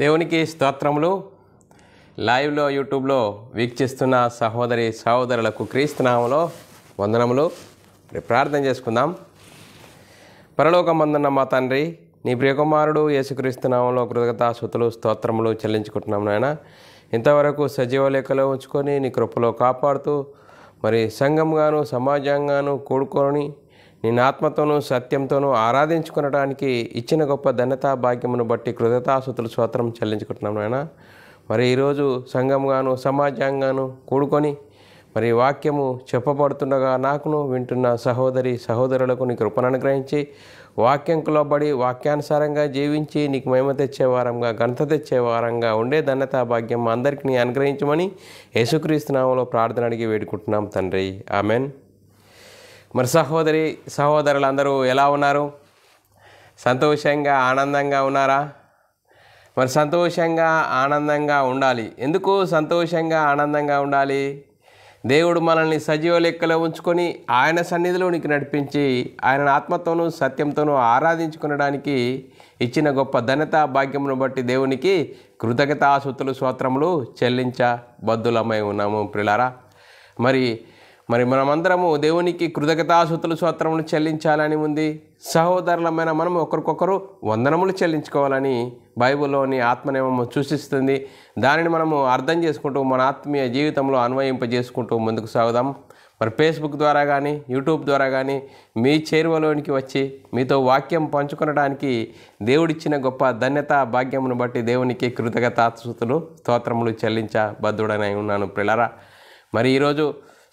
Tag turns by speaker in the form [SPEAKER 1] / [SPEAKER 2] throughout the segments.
[SPEAKER 1] దేవునికి స్తోత్రములు. లైవ్లో యూట్యూబ్లో వీక్షిస్తున్న సహోదరి సహోదరులకు క్రీస్తు నామములో వందనములు. ప్రార్థన చేసుకుందాం. పరలోకమందున్న మా తండ్రి, నీ ప్రియకుమారుడు యేసుక్రీస్తు నామములో కృతజ్ఞతాస్తుతులు స్తోత్రములు చెల్లించుకుంటున్నాం నాయన. ఇంతవరకు సజీవ లెక్కలో ఉంచుకొని నీ కృపలో కాపాడుతూ సంఘంగాను సమాజంగాను కూడుకొని నేను ఆత్మతోనూ సత్యంతోనూ ఆరాధించుకునడానికి ఇచ్చిన గొప్ప ధన్యతా భాగ్యమును బట్టి కృతజ్ఞతాస్తుతులు స్తోత్రం చెల్లించుకుంటున్నాం నాయన. ఈరోజు సంఘంగాను సమాజంగాను కూడుకొని వాక్యము చెప్పబడుతుండగా నాకును వింటున్న సహోదరి సహోదరులకు నీ కృపను అనుగ్రహించి వాక్యంకు లోబడి వాక్యానుసారంగా జీవించి నీకు మహిమ తెచ్చేవారంగా ఘనత తెచ్చేవారంగా ఉండే ధన్యతా భాగ్యం అందరికీ నీ అనుగ్రహించమని యేసుక్రీస్తు నామములో ప్రార్థన అడిగి వేడుకుంటున్నాం తండ్రి, ఆమెన్. సహోదరి సహోదరులందరూ ఎలా ఉన్నారు? సంతోషంగా ఆనందంగా ఉన్నారా? సంతోషంగా ఆనందంగా ఉండాలి. ఎందుకు సంతోషంగా ఆనందంగా ఉండాలి? దేవుడు మనల్ని సజీవ లెక్కలో ఉంచుకొని ఆయన సన్నిధిలోనికి నడిపించి ఆయన ఆత్మతోనూ సత్యంతోనూ ఆరాధించుకునడానికి ఇచ్చిన గొప్ప ధన్యతా భాగ్యమును బట్టి దేవునికి కృతజ్ఞతాస్తుతులు స్తోత్రములు చెల్లించబద్దులమై ఉన్నాము ప్రియులారా. మనమందరము దేవునికి కృతజ్ఞతాస్తుతులు స్తోత్రములు చెల్లించాలని ఉంది. సహోదరులమైన మనం ఒకరికొకరు వందనములు చెల్లించుకోవాలని బైబిల్లోని ఆత్మనియమము సూచిస్తుంది. దానిని మనము అర్థం చేసుకుంటూ మన ఆత్మీయ జీవితంలో అన్వయింపజేసుకుంటూ ముందుకు సాగుదాం. ఫేస్బుక్ ద్వారా కానీ యూట్యూబ్ ద్వారా కానీ మీ చేరువలోనికి వచ్చి మీతో వాక్యం పంచుకొనడానికి దేవుడిచ్చిన గొప్ప ధన్యత భాగ్యమును బట్టి దేవునికి కృతజ్ఞతాస్తుతులు స్తోత్రములు చెల్లించబద్దుడనై ఉన్నాను ప్రియులారా. ఈరోజు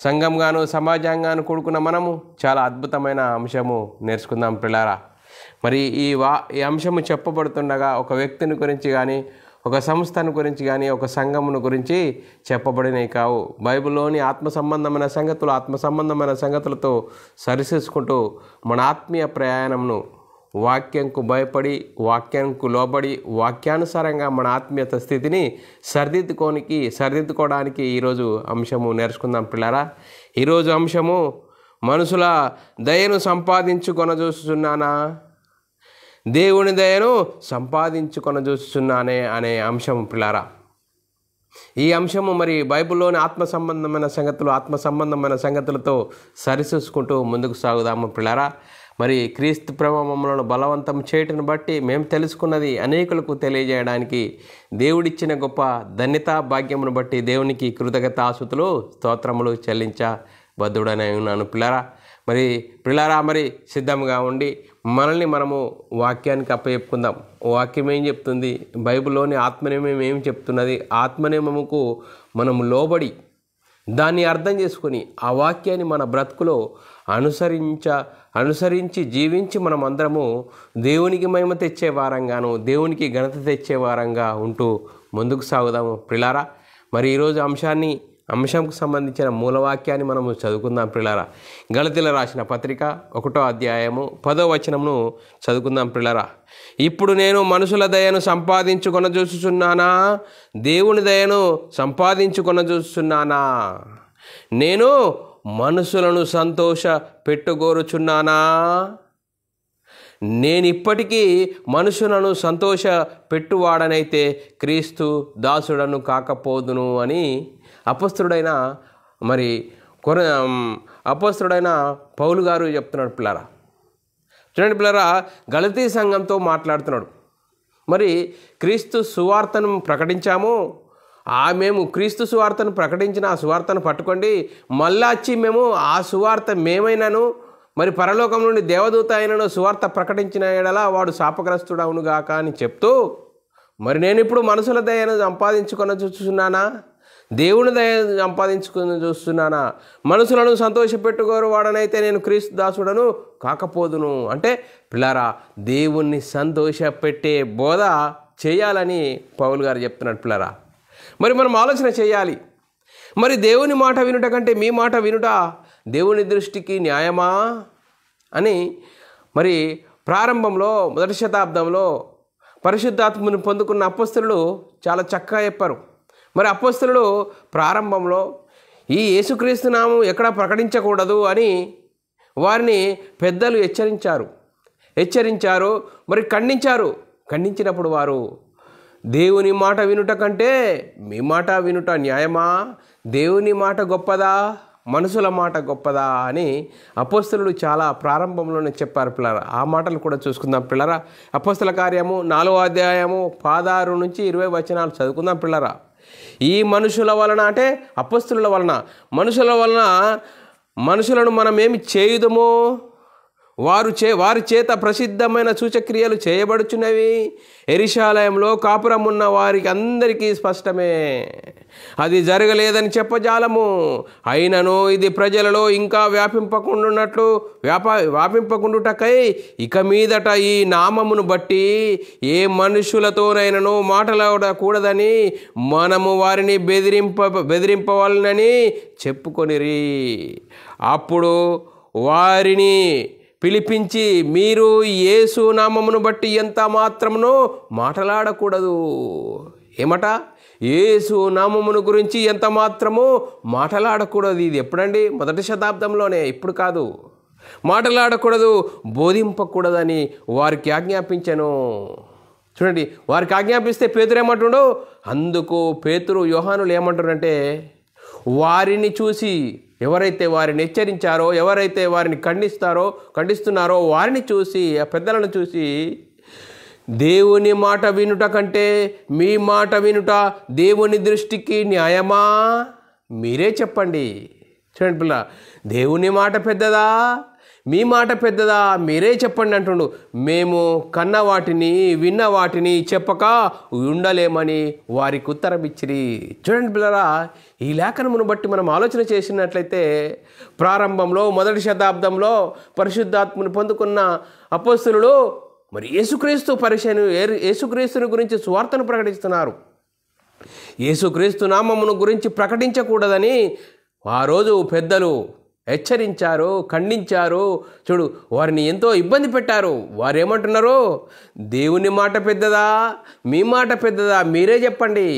[SPEAKER 1] సంఘంగాను సమాజంగాను కూడుకున్న మనము చాలా అద్భుతమైన అంశము నేర్చుకుందాం ప్రియులారా. ఈ అంశము చెప్పబడుతుండగా ఒక వ్యక్తిని గురించి కానీ ఒక సంస్థను గురించి కానీ ఒక సంఘమును గురించి చెప్పబడినవి కావు. బైబిల్లోని ఆత్మ సంబంధమైన సంగతులతో సరిచేసుకుంటూ మన ఆత్మీయ ప్రయాణంను వాక్యంకు భయపడి వాక్యంకు లోబడి వాక్యానుసారంగా మన ఆత్మీయత స్థితిని సరిదిద్దుకోవడానికి ఈరోజు అంశము నేర్చుకుందాం పిల్లారా. ఈరోజు అంశము మనుషుల దయను సంపాదించుకొనజూస్తున్నానా, దేవుని దయను సంపాదించుకొనజూస్తున్నానే అనే అంశం పిల్లారా. ఈ అంశము బైబిల్లోని ఆత్మ సంబంధమైన సంగతులతో సరిచూసుకుంటూ ముందుకు సాగుదాము పిల్లారా. క్రీస్తు ప్రభు మమ్మలను బలవంతం చేయటను బట్టి మేము తెలుసుకున్నది అనేకులకు తెలియజేయడానికి దేవుడిచ్చిన గొప్ప ధన్యతా భాగ్యమును బట్టి దేవునికి కృతజ్ఞతాస్తుతులు స్తోత్రములు చెల్లించబద్దుడనై ఉన్నాను పిల్లారా. పిల్లారా సిద్ధంగా ఉండి మనల్ని మనము వాక్యానికి అప్పచెప్పుకుందాం. వాక్యం ఏం చెప్తుంది? బైబిల్లోని ఆత్మనియమం ఏం చెప్తున్నది? ఆత్మనియమముకు మనము లోబడి దాన్ని అర్థం చేసుకొని ఆ వాక్యాన్ని మన బ్రతుకులో అనుసరించి జీవించి మనం అందరము దేవునికి మహిమ తెచ్చే వారంగాను దేవునికి ఘనత తెచ్చే వారంగా ఉంటూ ముందుకు సాగుదాము ప్రిలారా. ఈరోజు అంశంకు సంబంధించిన మూలవాక్యాన్ని మనము చదువుకుందాం ప్రిలారా. గలతీయులకు రాసిన పత్రిక 1వ అధ్యాయము 10వ వచనమును చదువుకుందాం ప్రిలారా. ఇప్పుడు నేను మనుషుల దయను సంపాదించుకొనజూస్తున్నానా, దేవుని దయను సంపాదించుకొనజూస్తున్నానా? నేను మనుషులను సంతోష పెట్టుగోరుచున్నానా? నేనిప్పటికీ మనుషులను సంతోష పెట్టువాడనైతే క్రీస్తు దాసుడను కాకపోదును అని అపొస్తలుడైన పౌలు గారు చెప్తున్నాడు పిల్లరా. చూడండి పిల్లరా, గలతీ సంఘంతో మాట్లాడుతున్నాడు. క్రీస్తు సువార్తను ప్రకటించాము, మేము క్రీస్తు సువార్తను ప్రకటించిన ఆ సువార్తను పట్టుకోండి, మళ్ళా వచ్చి మేము ఆ సువార్త మేమైనాను పరలోకం నుండి దేవదూత అయినను సువార్త ప్రకటించిన ఎడల వాడు శాపగ్రస్తుడవునుగాక అని చెప్తూ నేను ఇప్పుడు మనుషుల దయను సంపాదించుకొని చూస్తున్నానా, దేవుని దయను సంపాదించుకొని చూస్తున్నానా? మనుషులను సంతోషపెట్టుకోరు వాడనైతే నేను క్రీస్తు దాసుడను కాకపోదును అంటే పిల్లారా, దేవుణ్ణి సంతోషపెట్టే బోధ చేయాలని పౌలు గారు చెప్తున్నాడు పిల్లారా. మనం ఆలోచన చేయాలి. దేవుని మాట వినుట కంటే మీ మాట వినుట దేవుని దృష్టికి న్యాయమా అని ప్రారంభంలో మొదటి శతాబ్దంలో పరిశుద్ధాత్మను పొందుకున్న అపొస్తలులు చాలా చక్కగా చెప్పారు. అపొస్తలులు ప్రారంభంలో ఈ యేసుక్రీస్తు నామం ఎక్కడ ప్రకటించకూడదు అని వారిని పెద్దలు హెచ్చరించారు, ఖండించారు. ఖండించినప్పుడు వారు దేవుని మాట వినుట కంటే మీ మాట వినుట న్యాయమా? దేవుని మాట గొప్పదా, మనుషుల మాట గొప్పదా అని అపోస్తలులు చాలా ప్రారంభంలోనే చెప్పారు పిల్లరా. ఆ మాటలు కూడా చూసుకుందాం పిల్లరా. అపోస్తల కార్యము 4వ అధ్యాయము 16 నుంచి 20 వచనాలు చదువుకుందాం పిల్లరా. ఈ మనుషుల వలన అంటే అపోస్తలుల వలన, మనుషుల వలన మనుషులను మనం ఏమి చేయుదము? వారి చేత ప్రసిద్ధమైన సూచక్రియలు చేయబడుచున్నవి. యెరూషలేములో కాపురం ఉన్న వారికి అందరికీ స్పష్టమే. అది జరగలేదని చెప్పజాలము. అయినను ఇది ప్రజలలో ఇంకా వ్యాపింపకుండుటకై ఇక మీదట ఈ నామమును బట్టి ఏ మనుషులతోనైనను మాట్లాడకూడదని మనము వారిని బెదిరింపవాలని చెప్పుకొనిరి. అప్పుడు వారిని పిలిపించి, మీరు యేసు నామమును బట్టి ఎంత మాత్రమును మాట్లాడకూడదు. ఏమట? యేసు నామమును గురించి ఎంత మాత్రము మాట్లాడకూడదు. ఇది ఎప్పుడండి? 1వ శతాబ్దంలోనే, ఇప్పుడు కాదు. మాట్లాడకూడదు, బోధింపకూడదని వారికి ఆజ్ఞాపించెను. చూడండి, వారికి ఆజ్ఞాపిస్తే పేతురు ఏమంటుడు? అందుకు పేతురు యోహానులు ఏమంటారంటే, వారిని చూసి, ఎవరైతే వారిని హెచ్చరించారో, ఎవరైతే వారిని ఖండిస్తున్నారో వారిని చూసి, ఆ పెద్దలను చూసి, దేవుని మాట వినుట కంటే మీ మాట వినుట దేవుని దృష్టికి న్యాయమా? మీరే చెప్పండి. చూడండి పిల్ల, దేవుని మాట పెద్దదా, మీ మాట పెద్దదా? మీరే చెప్పండి అంటుండు. మేము కన్న వాటిని విన్న వాటిని చెప్పక ఉండలేమని వారికి ఉత్తరం ఇచ్చిరి. చూడండి పిల్లరా, ఈ లేఖనమును బట్టి మనం ఆలోచన చేసినట్లయితే ప్రారంభంలో 1వ శతాబ్దంలో పరిశుద్ధాత్మను పొందుకున్న అపోస్తలులు మరి యేసుక్రీస్తుని గురించి సువార్తను ప్రకటిస్తున్నారు. యేసుక్రీస్తు నామమును గురించి ప్రకటించకూడదని ఆ రోజు పెద్దలు హెచ్చరించారు, ఖండించారు. చూడు, వారిని ఎంతో ఇబ్బంది పెట్టారు. వారు ఏమంటున్నారు? దేవుని మాట పెద్దదా, మీ మాట పెద్దదా? మీరే చెప్పండి.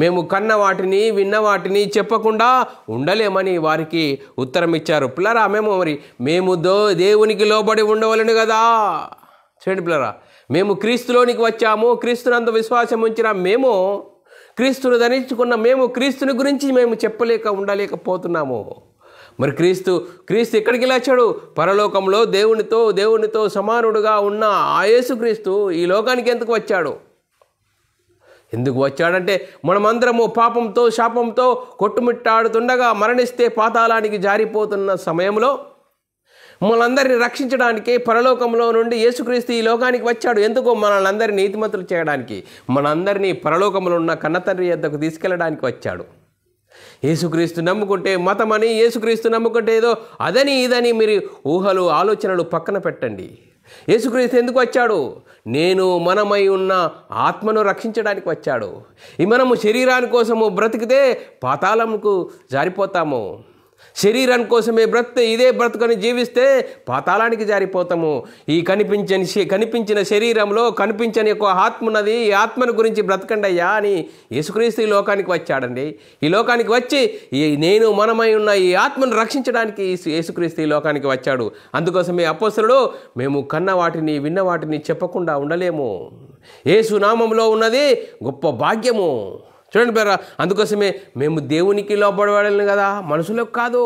[SPEAKER 1] మేము కన్న వాటిని విన్న వాటిని చెప్పకుండా ఉండలేమని వారికి ఉత్తరం ఇచ్చారు. పిల్లరా, మేము దేవునికి లోబడి ఉండవలను కదా. చూడండి పిల్లరా, మేము క్రీస్తులోనికి వచ్చాము, క్రీస్తునందు విశ్వాసం ఉంచిన మేము, క్రీస్తును ధరించుకున్న మేము, క్రీస్తుని గురించి మేము ఉండలేకపోతున్నాము. మరి క్రీస్తు ఎక్కడికి వెళ్ళాడు? పరలోకంలో దేవునితో సమానుడుగా ఉన్న ఆ యేసుక్రీస్తు ఈ లోకానికి ఎందుకు వచ్చాడంటే మనమందరము పాపంతో శాపంతో కొట్టుమిట్టాడుతుండగా మరణిస్తే పాతాళానికి జారిపోతున్న సమయంలో మనందరినీ రక్షించడానికి పరలోకంలో నుండి యేసుక్రీస్తు ఈ లోకానికి వచ్చాడు. ఎందుకు? మనల్ని నీతిమంతులు చేయడానికి, మనందరినీ పరలోకంలో ఉన్న కన్నతండ్రి యొద్దకు తీసుకెళ్ళడానికి వచ్చాడు. యేసుక్రీస్తు నమ్ముకుంటే మతమని, యేసుక్రీస్తు నమ్ముకుంటే ఏదో అదని ఇదని మీరు ఊహలు ఆలోచనలు పక్కన పెట్టండి. యేసుక్రీస్తు ఎందుకు వచ్చాడు? మనమై ఉన్న ఆత్మను రక్షించడానికి వచ్చాడు. మనము శరీరాని కోసము బ్రతికితే పాతాళముకు జారిపోతాము. శరీరం కోసమే బ్రతికితే, ఇదే బ్రతుకని జీవిస్తే పాతాళానికి జారిపోతాము. ఈ కనిపించిన శరీరంలో కనిపించని ఒక ఆత్మ ఉన్నది. ఈ ఆత్మను గురించి బ్రతకండి అయ్యా అని యేసుక్రీస్తు ఈ లోకానికి వచ్చాడండి. ఈ లోకానికి వచ్చి మనమై ఉన్న ఈ ఆత్మను రక్షించడానికి యేసుక్రీస్తు ఈ లోకానికి వచ్చాడు. అందుకోసమే అపోస్తలుడు మేము కన్న వాటిని విన్న వాటిని చెప్పకుండా ఉండలేము. యేసు నామంలో ఉన్నది గొప్ప భాగ్యము. చూడండి పేరా, అందుకోసమే మేము దేవునికి లోబడవాళ్ళని కదా, మనుషులకు కాదు.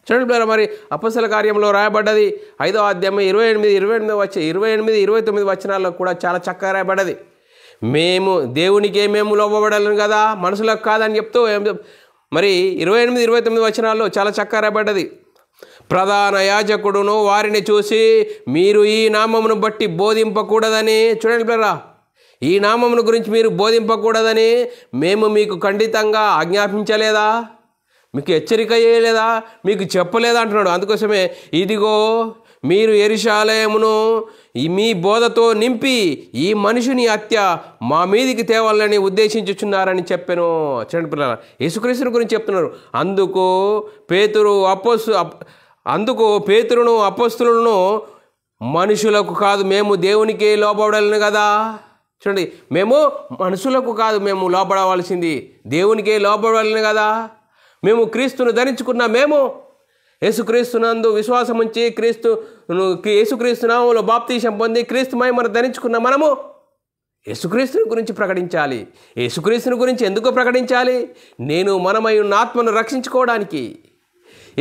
[SPEAKER 1] చూడండి పేరా, మరి అపోస్తల కార్యంలో రాయబడ్డది 5వ అధ్యాయం 28-29 వచనాల్లో కూడా చాలా చక్కగా రాయబడ్డది. మేము లోబడాలని కదా, మనుషులకు కాదని చెప్తూ మరి 28-29 వచనాల్లో చాలా చక్కగా రాయబడ్డది. ప్రధాన యాజకుడును వారిని చూసి, మీరు ఈ నామమును బట్టి బోధింపకూడదని, చూడండి పేరా, ఈ నామమును గురించి మీరు బోధింపకూడదని మేము మీకు ఖండితంగా ఆజ్ఞాపించలేదా? మీకు హెచ్చరిక చేయలేదా? మీకు చెప్పలేదా అంటున్నాడు. అందుకోసమే ఇదిగో మీరు యెరూషలేమును మీ బోధతో నింపి ఈ మనుషుని హత్య మా మీదికి తేవాలని ఉద్దేశించుచున్నారని చెప్పాను. చూడండి పిల్లలు, యేసుక్రీస్తుని గురించి చెప్తున్నారు. అందుకు పేతురును అపోస్తలులను మనుషులకు కాదు, మేము దేవునికే లోబడాలని కదా. చూడండి, మేము మనుషులకు కాదు మేము లోబడవలసింది, దేవునికే లోబడాలని కదా. మేము క్రీస్తును ధరించుకున్న మేము, యేసుక్రీస్తునందు విశ్వాసం ఉంచి యేసుక్రీస్తు నామములో బాప్తీసం పొంది క్రీస్తు మహిమను ధరించుకున్న మనము యేసుక్రీస్తుని గురించి ప్రకటించాలి. యేసుక్రీస్తుని గురించి ఎందుకు ప్రకటించాలి? నేను మనమై ఉన్న ఆత్మను రక్షించుకోవడానికి.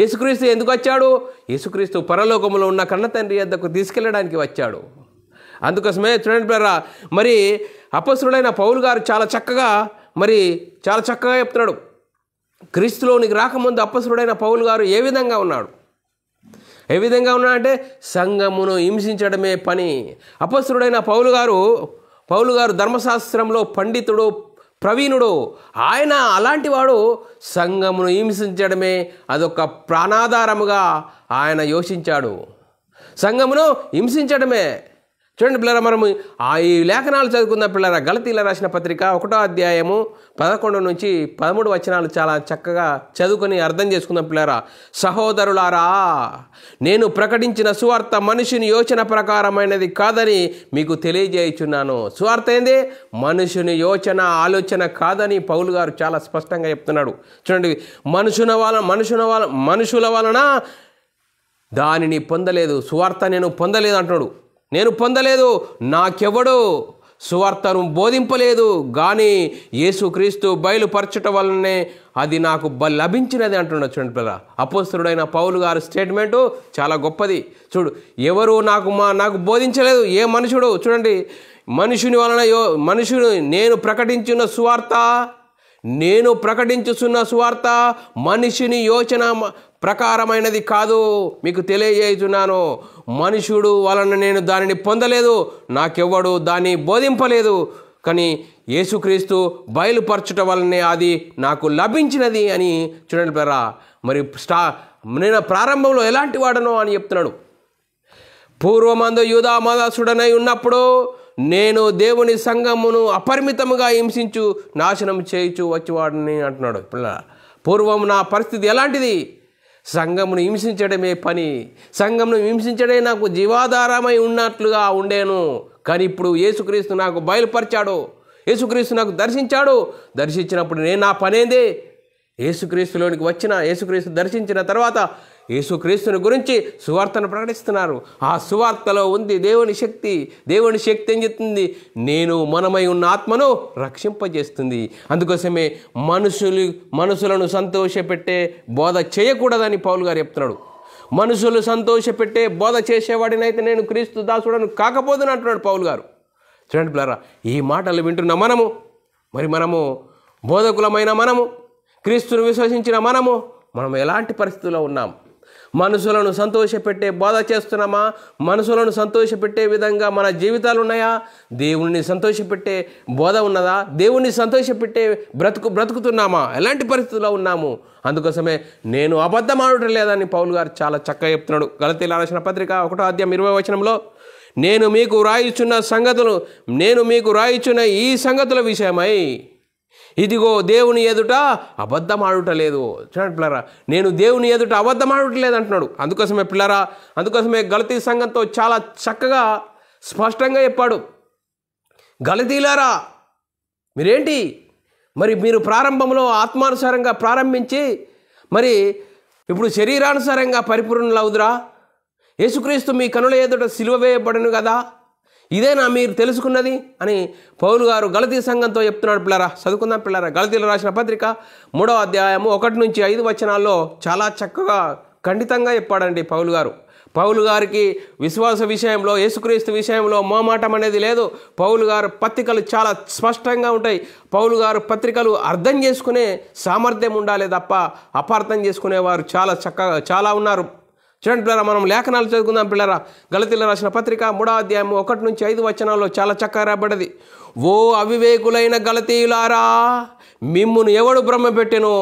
[SPEAKER 1] యేసుక్రీస్తు ఎందుకు వచ్చాడు? యేసుక్రీస్తు పరలోకములో ఉన్న కన్న తండ్రి యొద్దకు తీసుకెళ్ళడానికి వచ్చాడు. అందుకోసమే చూడండి పిల్లరా, మరి అపొస్తలుడైన పౌలు గారు చాలా చక్కగా చెప్తున్నాడు. క్రీస్తులోనికి రాకముందు అపొస్తలుడైన పౌలు గారు ఏ విధంగా ఉన్నాడు? ఏ విధంగా ఉన్నాడంటే సంఘమును హింసించడమే పని. అపొస్తలుడైన పౌలు గారు ధర్మశాస్త్రంలో పండితుడు, ప్రవీణుడు. ఆయన అలాంటి వాడు సంఘమును హింసించడమే అదొక ప్రాణాధారముగా ఆయన యోచించాడు. సంఘమును హింసించడమే. చూడండి పిల్లరా, మనము ఈ లేఖనాలు చదువుకున్న పిల్లరా, గలతీల రాసిన పత్రిక 1వ అధ్యాయము 11 నుంచి 13 వచనాలు చాలా చక్కగా చదువుకొని అర్థం చేసుకుందాం పిల్లరా. సహోదరులారా, నేను ప్రకటించిన సువార్త మనుషుని యోచన ప్రకారమైనది కాదని మీకు తెలియజేయుచున్నాను. సువార్త ఏంది? మనుషుని యోచన, ఆలోచన కాదని పౌలు గారు చాలా స్పష్టంగా చెప్తున్నాడు. చూడండి, మనుషుల వలన దానిని పొందలేదు. సువార్త నేను పొందలేదు అంటున్నాడు. నేను పొందలేదు, నాకెవడు సువార్తను బోధింపలేదు, కానీ యేసుక్రీస్తు బయలుపరచటం వలనే అది నాకు లభించినది అంటున్నాడు. చూడండి పిల్లరా, అపొస్తలుడైన పౌలు గారి స్టేట్మెంటు చాలా గొప్పది. చూడు, ఎవరు నాకు బోధించలేదు. ఏ మనుషుడు? చూడండి, మనుషుని నేను ప్రకటించుచున్న సువార్త మనిషిని యోచన ప్రకారమైనది కాదు, మీకు తెలియజేయుచున్నాను. మనుషుడు వలన నేను దానిని పొందలేదు, నాకెవ్వడు దాన్ని బోధింపలేదు, కానీ యేసుక్రీస్తు బయలుపరచుట వలనే అది నాకు లభించినది అని. చూడండి పిల్లరా, మరి నేను ప్రారంభంలో ఎలాంటి వాడనో అని చెప్తున్నాడు. పూర్వమందు యూదా మతస్థుడనై ఉన్నప్పుడు నేను దేవుని సంఘమును అపరిమితముగా హింసించు నాశనం చేయించు వచ్చేవాడిని అంటున్నాడు. పూర్వం నా పరిస్థితి ఎలాంటిది? సంఘమును హింసించడమే పని. సంఘమును హింసించడే నాకు జీవాధారమై ఉన్నట్లుగా ఉండేను. కానీ ఇప్పుడు యేసుక్రీస్తు నాకు బయలుపరిచాడు, యేసుక్రీస్తు నాకు దర్శించినప్పుడు నేను నా పనేంది? యేసుక్రీస్తులోనికి యేసుక్రీస్తు దర్శించిన తర్వాత యేసుక్రీస్తుని గురించి సువార్తను ప్రకటిస్తున్నారు. ఆ సువార్తలో ఉంది దేవుని శక్తి. దేవుని శక్తి ఏం చెప్తుంది? మనమై ఉన్న ఆత్మను రక్షింపజేస్తుంది. అందుకోసమే మనుషులను సంతోషపెట్టే బోధ చేయకూడదని పౌలు గారు చెప్తున్నాడు. మనుషులు సంతోషపెట్టే బోధ చేసేవాడినైతే నేను క్రీస్తు దాసుడను కాకపోదును అంటున్నాడు పౌలు గారు. చూడండి పిల్లరా, ఈ మాటలు వింటున్న మనము బోధకులమైన క్రీస్తును విశ్వసించిన మనం ఎలాంటి పరిస్థితుల్లో ఉన్నాం? మనుషులను సంతోషపెట్టే బోధ చేస్తున్నామా? మనుషులను సంతోషపెట్టే విధంగా మన జీవితాలు ఉన్నాయా? దేవుణ్ణి సంతోషపెట్టే బోధ ఉన్నదా? దేవుణ్ణి సంతోషపెట్టే బ్రతుకుతున్నామా? ఎలాంటి పరిస్థితుల్లో ఉన్నాము? అందుకోసమే నేను అబద్ధం ఆడటం లేదని పౌలు గారు చాలా చక్కగా చెప్తున్నాడు. గలతీయుల రాసిన పత్రిక 1వ అధ్యాయం 20వ వచనంలో, నేను మీకు రాయిచున్న ఈ సంగతుల విషయమై ఇదిగో దేవుని ఎదుట అబద్ధం ఆడుటలేదు. చూడండి పిల్లరా, నేను దేవుని ఎదుట అబద్ధం ఆడుటలేదు అంటున్నాడు. అందుకోసమే గలతీ సంఘంతో చాలా చక్కగా స్పష్టంగా చెప్పాడు. గలతీలారా, మీరేంటి? మీరు ప్రారంభంలో ఆత్మానుసారంగా ప్రారంభించి ఇప్పుడు శరీరానుసారంగా పరిపూర్ణులవుదురా? యేసుక్రీస్తు మీ కనుల ఎదుట సిలువ వేయబడను కదా, ఇదేనా మీరు తెలుసుకున్నది అని పౌలు గారు గలతీ సంఘంతో చెప్తున్నాడు. పిల్లరా, చదువుకుందాం పిల్లరా. గలతీయులు రాసిన పత్రిక 3వ అధ్యాయము 1 నుంచి 5 వచనాల్లో చాలా చక్కగా ఖండితంగా చెప్పాడండి పౌలు గారికి విశ్వాస విషయంలో, యేసుక్రీస్తు విషయంలో మోమాటం అనేది లేదు. పౌలు గారు పత్రికలు చాలా స్పష్టంగా ఉంటాయి. పౌలు గారు పత్రికలు అర్థం చేసుకునే సామర్థ్యం ఉండాలి తప్ప అపార్థం చేసుకునేవారు చాలా ఉన్నారు. చూడండి పిల్లరా, మనం లేఖనాలు చదువుకుందాం పిల్లరా. గలతీయులు రాసిన పత్రిక 3వ అధ్యాయము 1 నుంచి 5 వచనాల్లో చాలా చక్కగా రాబడ్డది. ఓ అవివేకులైన గలతీయులారా, మిమ్మును ఎవడు భ్రమపెట్టెను?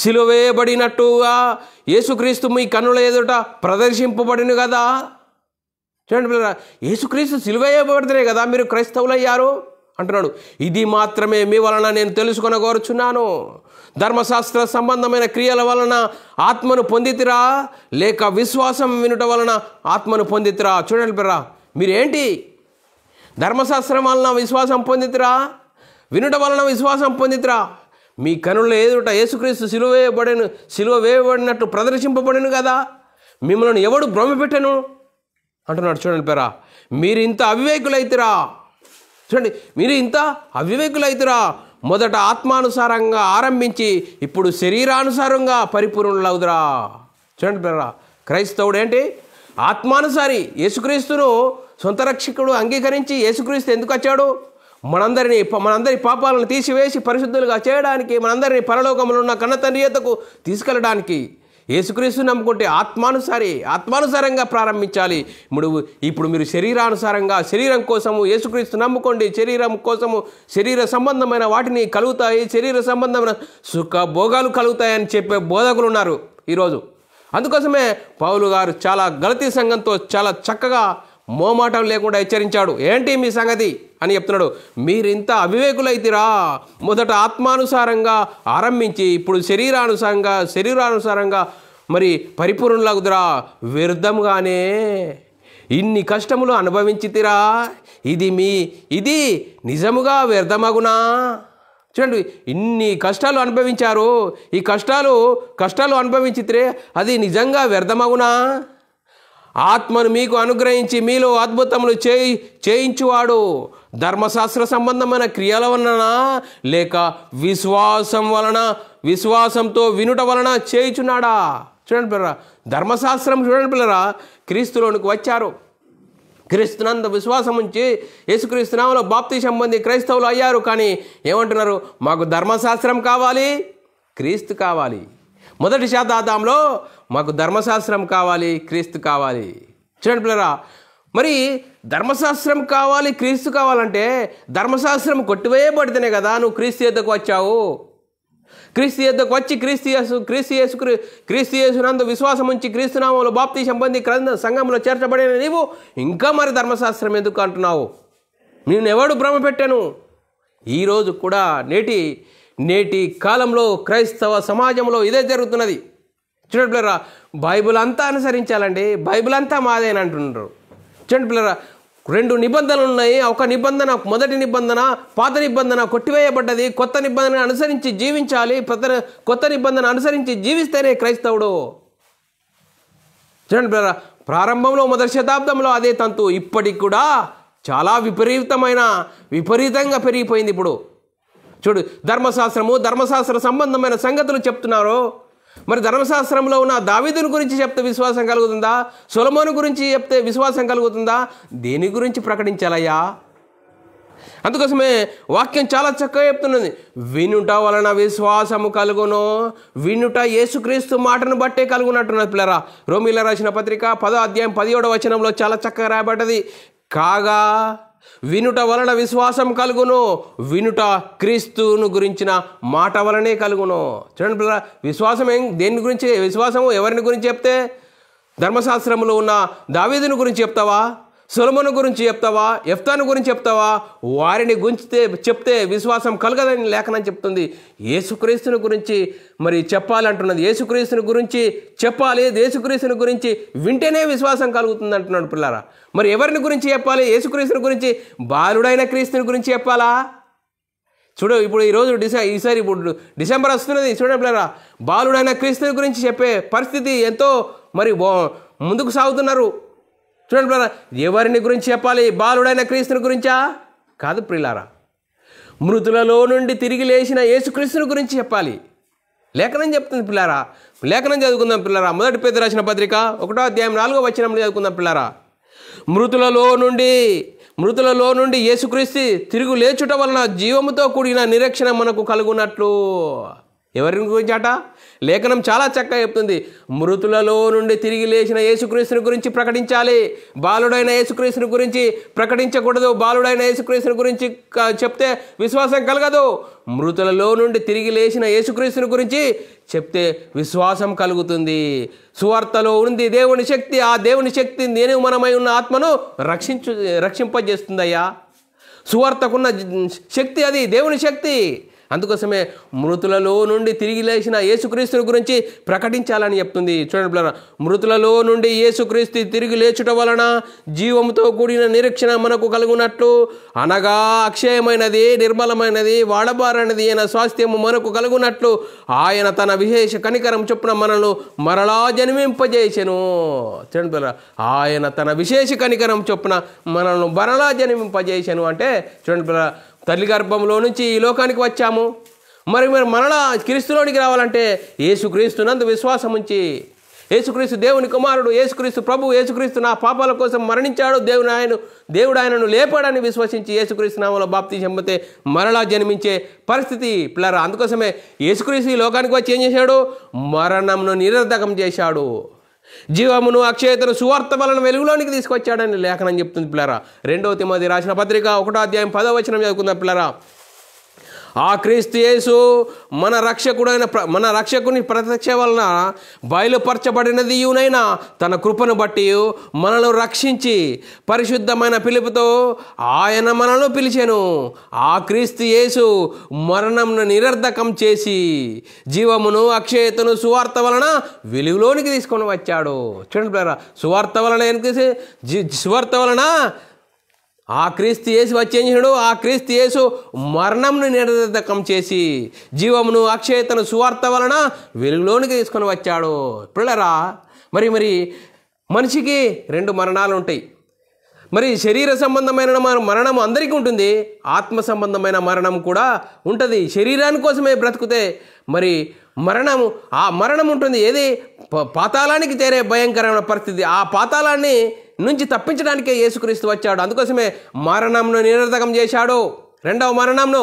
[SPEAKER 1] సిలువ వేయబడినట్టుగా యేసుక్రీస్తు మీ కన్నుల ఎదుట ప్రదర్శింపబడిను కదా. చూడండి పిల్లరా, యేసుక్రీస్తు సిలువ వేయబడితేనే కదా మీరు క్రైస్తవులయ్యారు అంటున్నాడు. ఇది మాత్రమే మీ వలన నేను తెలుసుకొనగోరుచున్నాను. ధర్మశాస్త్ర సంబంధమైన క్రియల వలన ఆత్మను పొందితిరా, లేక విశ్వాసం వినుట వలన ఆత్మను పొందితిరా? చూడండి పిల్లరా, మీరేంటి? ధర్మశాస్త్రం వలన విశ్వాసం పొందితిరా, వినుట వలన విశ్వాసం పొందితిరా? మీ కనుల ఎదుట యేసుక్రీస్తు సిలువ వేయబడినట్టు ప్రదర్శింపబడిను కదా, మిమ్మల్ని ఎవడు భ్రమపెట్టెను అంటున్నాడు. చూడండి పిల్లరా, మీరు ఇంత అవివేకులైతిరా. చూడండి, మీరు ఇంత అవివేకులైతురా, మొదట ఆత్మానుసారంగా ఆరంభించి ఇప్పుడు శరీరానుసారంగా పరిపూర్ణులవుదురా. చూడండి పిల్లరా, క్రైస్తవుడు ఏంటి? ఆత్మానుసారి. యేసుక్రీస్తును సొంత రక్షకుడు అంగీకరించి యేసుక్రీస్తు ఎందుకు వచ్చాడు? మనందరి పాపాలను తీసివేసి పరిశుద్ధులుగా చేయడానికి, మనందరినీ పరలోకములో ఉన్న కన్న తండ్రి యొద్దకు తీసుకెళ్ళడానికి. యేసుక్రీస్తు నమ్ముకుంటే ఆత్మానుసారంగా ప్రారంభించాలి. ఇప్పుడు మీరు శరీరానుసారంగా, శరీరం కోసము యేసుక్రీస్తు నమ్ముకోండి. శరీరం కోసము శరీర సంబంధమైన వాటిని కలుగుతాయి, శరీర సంబంధమైన సుఖ భోగాలు కలుగుతాయని చెప్పే బోధకులు ఉన్నారు ఈరోజు. అందుకోసమే పౌలు గారు చాలా గలతీ సంఘంతో చాలా చక్కగా మోమాటం లేకుండా హెచ్చరించాడు. ఏంటి మీ సంగతి అని చెప్తున్నాడు. మీరింత అవివేకులైతిరా, మొదట ఆత్మానుసారంగా ఆరంభించి ఇప్పుడు శరీరానుసారంగా మరి పరిపూర్ణులగుదురా. వ్యర్థంగానే ఇన్ని కష్టములు అనుభవించితిరా, ఇది నిజముగా వ్యర్థమగునా? చూడండి, ఇన్ని కష్టాలు అనుభవించారు. ఈ కష్టాలు అనుభవించితే అది నిజంగా వ్యర్థమగునా? ఆత్మను మీకు అనుగ్రహించి మీలో అద్భుతములు చేయించువాడు ధర్మశాస్త్ర సంబంధమైన క్రియల వలన లేక విశ్వాసంతో వినుట వలన చేయుచున్నాడా? చూడండి పిల్లరా, ధర్మశాస్త్రం చూడండి పిల్లరా, క్రీస్తులోనికి వచ్చారు. క్రీస్తునందు విశ్వాసం ఉంచి యేసుక్రీస్తు నామములో బాప్తిసం పొంది క్రైస్తవులు అయ్యారు. కానీ ఏమంటున్నారు? మాకు ధర్మశాస్త్రం కావాలి, క్రీస్తు కావాలి. మొదటి శతాబ్దంలో మాకు ధర్మశాస్త్రం కావాలి, క్రీస్తు కావాలి. చూడండి పిల్లరా, మరి ధర్మశాస్త్రం కావాలి, క్రీస్తు కావాలంటే ధర్మశాస్త్రం కొట్టివేయబడితేనే కదా నువ్వు క్రీస్తు యొద్దకు వచ్చావు. క్రీస్తు యొద్దకు వచ్చి క్రీస్తు యేసునందు విశ్వాసం ఉంచి క్రీస్తు నామములో బాప్తిసం పొంది సంఘంలో చేర్చబడిన నీవు ఇంకా మరి ధర్మశాస్త్రం ఎందుకు అంటున్నావు? నేను ఎవడు భ్రమ పెట్టాను? ఈరోజు కూడా నేటి కాలంలో క్రైస్తవ సమాజంలో ఇదే జరుగుతున్నది. చూడండి పిల్లరా, బైబిల్ అంతా అనుసరించాలండి, బైబిల్ అంతా మాదేని అంటున్నారు. చూడండి పిల్లరా, 2 నిబంధనలు ఉన్నాయి. ఒక నిబంధన, మొదటి నిబంధన, పాత నిబంధన కొట్టివేయబడ్డది. కొత్త నిబంధన అనుసరించి జీవించాలి. కొత్త నిబంధన అనుసరించి జీవిస్తేనే క్రైస్తవుడు. చూడండి పిల్లరా, ప్రారంభంలో మొదటి శతాబ్దంలో అదే తంతు ఇప్పటికి కూడా చాలా విపరీతంగా పెరిగిపోయింది. ఇప్పుడు చూడు, ధర్మశాస్త్ర సంబంధమైన సంగతులు చెప్తున్నారు. మరి ధర్మశాస్త్రంలో ఉన్న దావీదుని గురించి చెప్తే విశ్వాసం కలుగుతుందా? సొలొమోను గురించి చెప్తే విశ్వాసం కలుగుతుందా? దేని గురించి ప్రకటించాలయ్యా? అందుకోసమే వాక్యం చాలా చక్కగా చెప్తున్నది. వినుట వలన విశ్వాసము కలుగును, వినుట యేసుక్రీస్తు మాటను బట్టే కలుగునట్టున్నది పిల్లరా. రోమీయులకు రాసిన పత్రిక 10వ అధ్యాయం 17వ వచనంలో చాలా చక్కగా రాయబడ్డది. కాగా వినుట వలన విశ్వాసం కలుగును, వినుట క్రీస్తును గురించిన మాట వలనే కలుగును. చూడండి పిల్లరా, విశ్వాసం దేని గురించి? విశ్వాసము ఎవరిని గురించి చెప్తే? ధర్మశాస్త్రంలో ఉన్న దావీదుని గురించి చెప్తావా? సొలొమోను గురించి చెప్తావా? యెఫ్తాను గురించి చెప్తావా? వారిని గురించి చెప్తే విశ్వాసం కలగదని లేఖనం చెప్తుంది. యేసుక్రీస్తుని గురించి మరి చెప్పాలంటున్నది. యేసుక్రీస్తుని గురించి చెప్పాలి, యేసుక్రీస్తుని గురించి వింటేనే విశ్వాసం కలుగుతుంది అంటున్నాడు పిల్లారా. మరి ఎవరిని గురించి చెప్పాలి? యేసుక్రీస్తుని గురించి, బాలుడైన క్రీస్తుని గురించి చెప్పాలా? చూడు, ఇప్పుడు ఈసారి డిసెంబర్ వస్తున్నది. చూడండి పిల్లారా, బాలుడైన క్రీస్తుని గురించి చెప్పే పరిస్థితి ఎంతో మరి ముందుకు సాగుతున్నారు. చూడండి పిల్లారా, ఎవరిని గురించి చెప్పాలి? బాలుడైన క్రీస్తుని గురించా? కాదు పిల్లారా, మృతులలో నుండి తిరిగి లేచిన యేసుక్రీస్తుని గురించి చెప్పాలి. లేఖనం చెప్తుంది పిల్లారా. లేఖనం చదువుకుందాం పిల్లారా. మొదటి పేతురు రాసిన పత్రిక 1వ అధ్యాయం 4వ వచనం చదువుకుందాం పిల్లారా. మృతులలో నుండి యేసుక్రీస్తు తిరుగు లేచుట వలన జీవముతో కూడిన నిరీక్షణ మనకు కలుగునట్లు. ఎవరిని గురించి అట? లేఖనం చాలా చక్కగా చెప్తుంది. మృతులలో నుండి తిరిగి లేచిన యేసుక్రీస్తుని గురించి ప్రకటించాలి. బాలుడైన యేసుక్రీస్తుని గురించి ప్రకటించకూడదు. బాలుడైన యేసుక్రీస్తుని గురించి చెప్తే విశ్వాసం కలగదు. మృతులలో నుండి తిరిగి లేచిన యేసుక్రీస్తుని గురించి చెప్తే విశ్వాసం కలుగుతుంది. సువార్తలో ఉంది దేవుని శక్తి. ఆ దేవుని శక్తి నేను మనమై ఉన్న ఆత్మను రక్షింపజేస్తుందయ్యా. సువార్తకున్న శక్తి అది దేవుని శక్తి. అందుకోసమే మృతులలో నుండి తిరిగి లేచిన యేసుక్రీస్తుని గురించి ప్రకటించాలని చెప్తుంది. చూడండి పిల్లరా, మృతులలో నుండి యేసుక్రీస్తు తిరిగి లేచుట వలన జీవంతో కూడిన నిరీక్షణ మనకు కలుగునట్లు, అనగా అక్షయమైనది, నిర్మలమైనది, వాడబారనిది అయిన స్వాస్థ్యము మనకు కలుగునట్లు ఆయన తన విశేష కనికరం చొప్పున మనల్ని మరలా జన్మింపజేసెను. చూడండి పిల్లరా, ఆయన తన విశేష కనికరం చొప్పున మనల్ని మరలా జన్మింపజేసెను అంటే చూడండి పిల్లరా, తల్లి గర్భంలో నుంచి ఈ లోకానికి వచ్చాము. మరి మరలా క్రీస్తులోనికి రావాలంటే యేసుక్రీస్తునందు విశ్వాసం ఉంచి, యేసుక్రీస్తు దేవుని కుమారుడు, యేసుక్రీస్తు ప్రభు, యేసుక్రీస్తు నా పాపాల కోసం మరణించాడు, దేవుడు ఆయనను లేపాడని విశ్వసించి యేసుక్రీస్తు నామములో బాప్తిసం పొందితే మరలా జన్మించే పరిస్థితి పిల్లరా. అందుకోసమే యేసుక్రీస్తు ఈ లోకానికి వచ్చి ఏం చేశాడు? మరణంను నిరర్ధకం చేశాడు, జీవమును అక్షయతను సువార్త వలన వెలుగులోనికి తీసుకొచ్చాడని లేఖనం చెప్తుంది పిల్లరా. 2వ తిమోతి రాసిన పత్రిక 1వ అధ్యాయం 10వ వచనం చదువుకుందాం పిల్లరా. ఆ క్రీస్తు యేసు మన రక్షకుని ప్రత్యక్ష వలన బయలుపరచబడినదియునైనా తన కృపను బట్టి మనను రక్షించి పరిశుద్ధమైన పిలుపుతో ఆయన మనను పిలిచెను. ఆ క్రీస్తు యేసు మరణంను నిరర్ధకం చేసి జీవమును అక్షయతను సువార్త వలన వెలుగులోనికి తీసుకొని వచ్చాడు. చూడండి పిల్లరా, సువార్త వలన ఆ క్రీస్తు యేసు వచ్చి ఏం చేశాడు? ఆ క్రీస్తు యేసు మరణంను నిరర్ధకం చేసి జీవమును అక్షయతను సువార్త వలన వెలుగులోనికి తీసుకొని వచ్చాడు. పిల్లరా, మరి మనిషికి 2 మరణాలు ఉంటాయి. మరి శరీర సంబంధమైన మరణం అందరికీ ఉంటుంది, ఆత్మ సంబంధమైన మరణం కూడా ఉంటుంది. శరీరాని కోసమే బ్రతుకుతే మరి ఆ మరణం ఉంటుంది. ఏది? పాతాళానికి చేరే భయంకరమైన పరిస్థితి. ఆ పాతాళాన్ని నుంచి తప్పించడానికే యేసుక్రీస్తు వచ్చాడు. అందుకోసమే మరణంను నిరర్ధకం చేశాడు, 2వ మరణంను.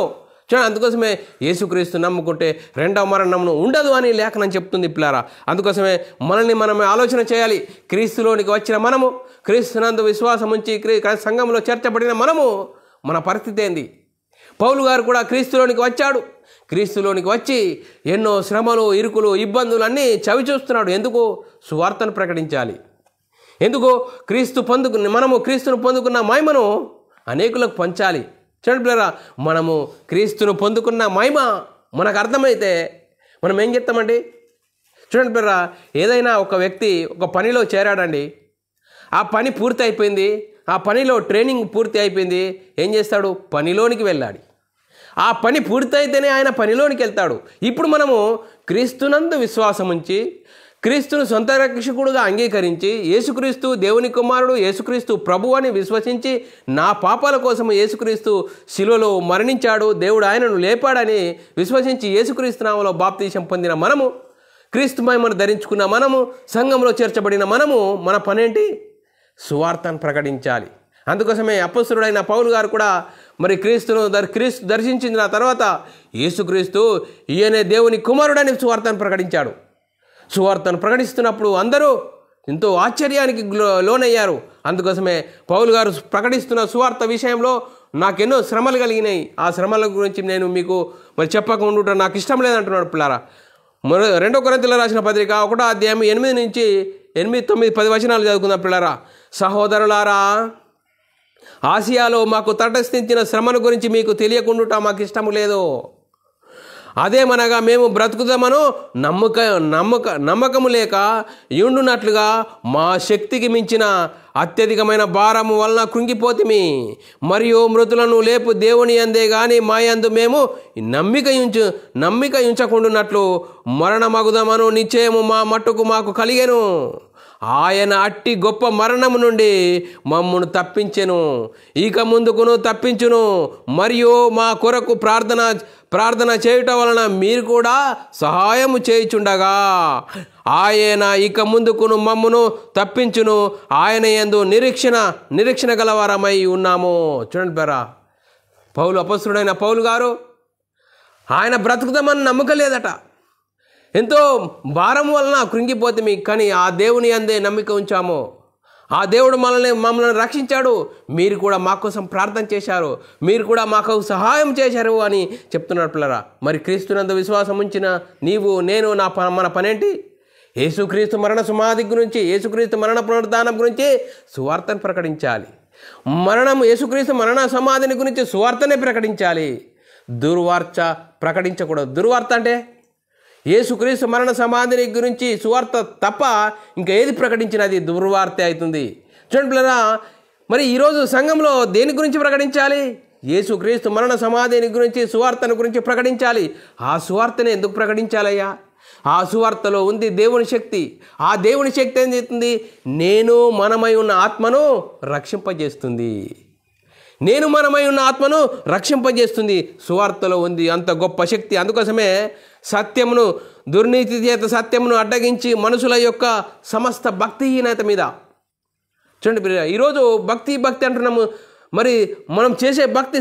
[SPEAKER 1] చూడండి, అందుకోసమే యేసుక్రీస్తు నమ్ముకుంటే 2వ మరణంను ఉండదు అని లేఖనం చెప్తుంది పిల్లారా. అందుకోసమే మనం ఆలోచన చేయాలి. క్రీస్తులోనికి వచ్చిన మనము, క్రీస్తునందు విశ్వాసం ఉంచి సంఘంలో చేర్చబడిన మనము, మన పరిస్థితి ఏంది? పౌలు గారు కూడా క్రీస్తులోనికి వచ్చాడు. క్రీస్తులోనికి వచ్చి ఎన్నో శ్రమలు, ఇరుకులు, ఇబ్బందులు అన్నీ చవి చూస్తున్నాడు. ఎందుకు? సువార్తను ప్రకటించాలి. ఎందుకు? మనము క్రీస్తును పొందుకున్న మహిమను అనేకులకు పంచాలి. చూడండి పిల్లరా, మనము క్రీస్తును పొందుకున్న మహిమ మనకు అర్థమైతే మనం ఏం చెప్తామండి? చూడండి పిల్లరా, ఏదైనా ఒక వ్యక్తి ఒక పనిలో చేరాడండి, ఆ పని పూర్తి అయిపోయింది, ఆ పనిలో ట్రైనింగ్ పూర్తి అయిపోయింది. ఏం చేస్తాడు? పనిలోనికి వెళ్ళాడు. ఆ పని పూర్తయితేనే ఆయన పనిలోనికి వెళ్తాడు. ఇప్పుడు మనము క్రీస్తునందు విశ్వాసం ఉంచి క్రీస్తును సొంత రక్షకుడుగా అంగీకరించి యేసుక్రీస్తు దేవుని కుమారుడు, యేసుక్రీస్తు ప్రభు అని విశ్వసించి నా పాపాల కోసం యేసుక్రీస్తు శిలువలో మరణించాడు, దేవుడు ఆయనను లేపాడని విశ్వసించి యేసుక్రీస్తు నామములో బాప్తిసం పొందిన మనము, క్రీస్తు మహిమను ధరించుకున్న మనము, సంఘంలో చేర్చబడిన మనము, మన పనేంటి? సువార్తను ప్రకటించాలి. అందుకోసమే అపొస్తలుడైన పౌలు గారు కూడా మరి క్రీస్తు దర్శించిన తర్వాత యేసుక్రీస్తు ఈయనే దేవుని కుమారుడని సువార్తను ప్రకటించాడు. సువార్తను ప్రకటిస్తున్నప్పుడు అందరూ ఎంతో ఆశ్చర్యానికి లోనయ్యారు. అందుకోసమే పౌలు గారు ప్రకటిస్తున్న సువార్త విషయంలో నాకెన్నో శ్రమలు కలిగినాయి, ఆ శ్రమల గురించి నేను మీకు మరి చెప్పకుండా నాకు ఇష్టం లేదంటున్నాడు పిల్లారా. 2 కొరింథీయులకు రాసిన పత్రిక 1వ అధ్యాయం 8 నుంచి 8, 9, 10 వచనాలు చదువుకుందాం పిల్లారా. సహోదరులారా, ఆసియాలో మాకు తటస్థించిన శ్రమను గురించి మీకు తెలియకుండా మాకు ఇష్టము లేదు. అదేమనగా మేము బ్రతుకుదామను నమ్మకము లేక ఉండునట్లుగా మా శక్తికి మించిన అత్యధికమైన భారము వలన కృంగిపోతిమి. మరియు మృతులను లేపు దేవుని అందే గాని మా యందు మేము నమ్మిక ఉంచకుండునట్లు మరణమగుదామను నిశ్చయము మా మట్టుకు మాకు కలిగెను. ఆయన అట్టి గొప్ప మరణము నుండి మమ్మను తప్పించెను, ఇక ముందుకును తప్పించును. మరియు మా కొరకు ప్రార్థన చేయుట వలన మీరు కూడా సహాయము చేయుచుండగా ఆయన ఇక ముందుకును మమ్మను తప్పించును. ఆయన యందు నిరీక్షణ గలవారమై ఉన్నాము. చూడండి పేరా, అపొస్తలుడైన పౌలు గారు ఆయన బ్రతుకుదామని నమ్మకం లేదట. ఎంతో భారం వలన కృంగిపోతే కానీ ఆ దేవుని అందే నమ్మిక ఉంచాము. ఆ దేవుడు మమ్మల్ని రక్షించాడు. మీరు కూడా మా కోసం ప్రార్థన చేశారు, మీరు కూడా మాకు సహాయం చేశారు అని చెప్తున్నాడు పిల్లరా. మరి క్రీస్తునందు విశ్వాసం ఉంచిన నీవు, నేను, మన పనేంటి? యేసుక్రీస్తు మరణ సమాధి గురించి, యేసుక్రీస్తు మరణ పునరుద్ధానం గురించి సువార్తను ప్రకటించాలి. యేసుక్రీస్తు మరణ సమాధిని గురించి సువార్తనే ప్రకటించాలి. దుర్వార్త ప్రకటించకూడదు. దుర్వార్త అంటే యేసుక్రీస్తు మరణ సమాధిని గురించి సువార్త తప్ప ఇంకా ఏది ప్రకటించినా అది దుర్వార్త అవుతుంది. చూడండి పిల్లరా, మరి ఈరోజు సంఘంలో దేని గురించి ప్రకటించాలి? యేసుక్రీస్తు మరణ సమాధిని గురించి, సువార్తను గురించి ప్రకటించాలి. ఆ సువార్తని ఎందుకు ప్రకటించాలయ్యా? ఆ సువార్తలో ఉంది దేవుని శక్తి. ఆ దేవుని శక్తి ఏం చేస్తుంది? నేను మనమై ఉన్న ఆత్మను రక్షింపజేస్తుంది. నేను మనమై ఉన్న ఆత్మను రక్షింపజేస్తుంది. సువార్తలో ఉంది అంత గొప్ప శక్తి. అందుకోసమే సత్యమును, దుర్నీతి చేత సత్యమును అడ్డగించి మనుషుల యొక్క సమస్త భక్తిహీనత మీద. చూడండి, ఈరోజు భక్తి అంటున్నాము. మరి మనం చేసే భక్తి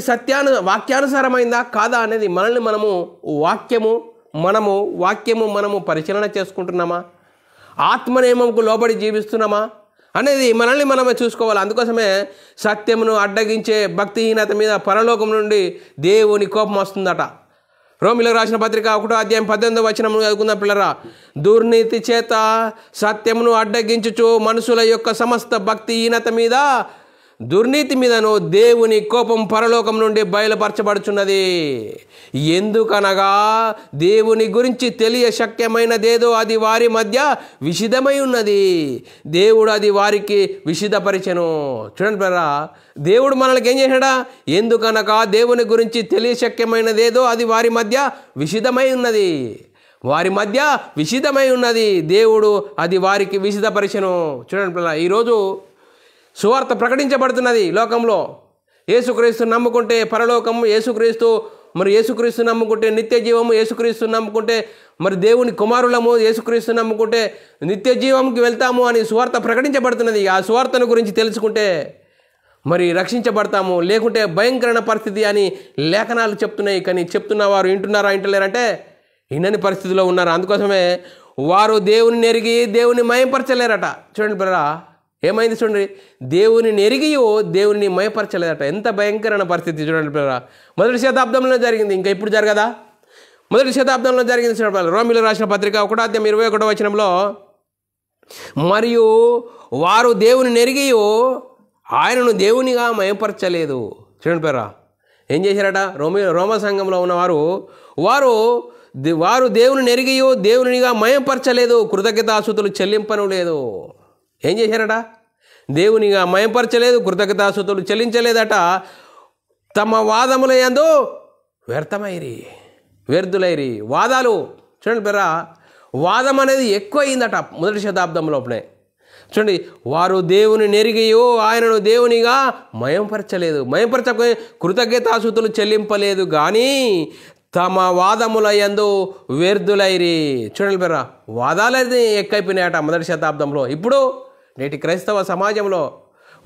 [SPEAKER 1] వాక్యానుసారమైందా కాదా అనేది మనల్ని మనము పరిశీలన చేసుకుంటున్నామా? ఆత్మనియమంకు లోబడి జీవిస్తున్నామా అనేది మనల్ని మనమే చూసుకోవాలి. అందుకోసమే సత్యమును అడ్డగించే భక్తిహీనత మీద పరలోకం నుండి దేవుని కోపం వస్తుందట. రోమిలకు రాసిన పత్రిక 1వ అధ్యాయం 18వ వచనం చదువుకుందాం పిల్లరా. దుర్నీతి చేత సత్యమును అడ్డగించుచు మనుషుల యొక్క సమస్త భక్తిహీనత మీద, దుర్నీతి మీదను దేవుని కోపం పరలోకం నుండి బయలుపరచబడుచున్నది. ఎందుకనగా దేవుని గురించి తెలియశక్యమైనదేదో అది వారి మధ్య విషిదమై ఉన్నది, దేవుడు అది వారికి విషిదపరిచెను. చూడండి పిల్లరా, దేవుడు మనల్ని ఏం చేశాడా? ఎందుకనగా దేవుని గురించి తెలియశక్యమైనదేదో అది వారి మధ్య విషిదమై ఉన్నది, దేవుడు అది వారికి విషిదపరిచెను. చూడండి పిల్లరా, ఈరోజు సువార్త ప్రకటించబడుతున్నది లోకంలో. యేసుక్రీస్తు నమ్ముకుంటే పరలోకం, యేసుక్రీస్తు నమ్ముకుంటే నిత్య జీవము, యేసుక్రీస్తు నమ్ముకుంటే మరి దేవుని కుమారులము, యేసుక్రీస్తు నమ్ముకుంటే నిత్య జీవంకి వెళ్తాము అని సువార్త ప్రకటించబడుతున్నది. ఆ సువార్తను గురించి తెలుసుకుంటే మరి రక్షించబడతాము, లేకుంటే భయంకరమైన పరిస్థితి అని లేఖనాలు చెప్తున్నాయి. కానీ చెప్తున్న వారు వింటున్నారా, వింటలేరంటే వినని పరిస్థితిలో ఉన్నారు. అందుకోసమే వారు దేవుని ఎరిగి దేవుని మయంపరచలేరట. చూడండి బ్రదరా, ఏమైంది చూడండి, దేవుని ఎరిగియో దేవుని మయపరచలేదట. ఎంత భయంకరమైన పరిస్థితి చూడండి పిల్లరా. మొదటి శతాబ్దంలో జరిగింది, ఇంకా ఇప్పుడు జరగదా? మొదటి శతాబ్దంలో జరిగింది చూడండి. రోమిలకు రాసిన పత్రిక 1వ అధ్యాయం 21వ వచనంలో, మరియు వారు దేవుని ఎరిగియో ఆయనను దేవునిగా మయపరచలేదు. చూడండి పిల్లరా, ఏం చేశారట? రోమ సంఘంలో ఉన్నవారు వారు దేవుని ఎరిగియో దేవునిగా మయపరచలేదు, కృతజ్ఞతాస్తుతులు చెల్లింపను లేదు. ఏం చేశారట? దేవునిగా మయపరచలేదు, కృతజ్ఞతాస్తుతులు చెల్లించలేదట. తమ వాదముల యందు వ్యర్థులైరి. వాదాలు చూడండి పిల్లరా, వాదం అనేది ఎక్కువ అయిందట మొదటి శతాబ్దంలోనే. చూడండి, వారు దేవుని నెరిగియో ఆయనను దేవునిగా మయంపరచలేదు, కృతజ్ఞతాస్తుతులు చెల్లింపలేదు కానీ తమ వాదముల యందు వ్యర్థులైరి. చూడండి పిల్లరా, వాదాలది ఎక్కువైపోయినాయట మొదటి శతాబ్దంలో. ఇప్పుడు నేటి క్రైస్తవ సమాజంలో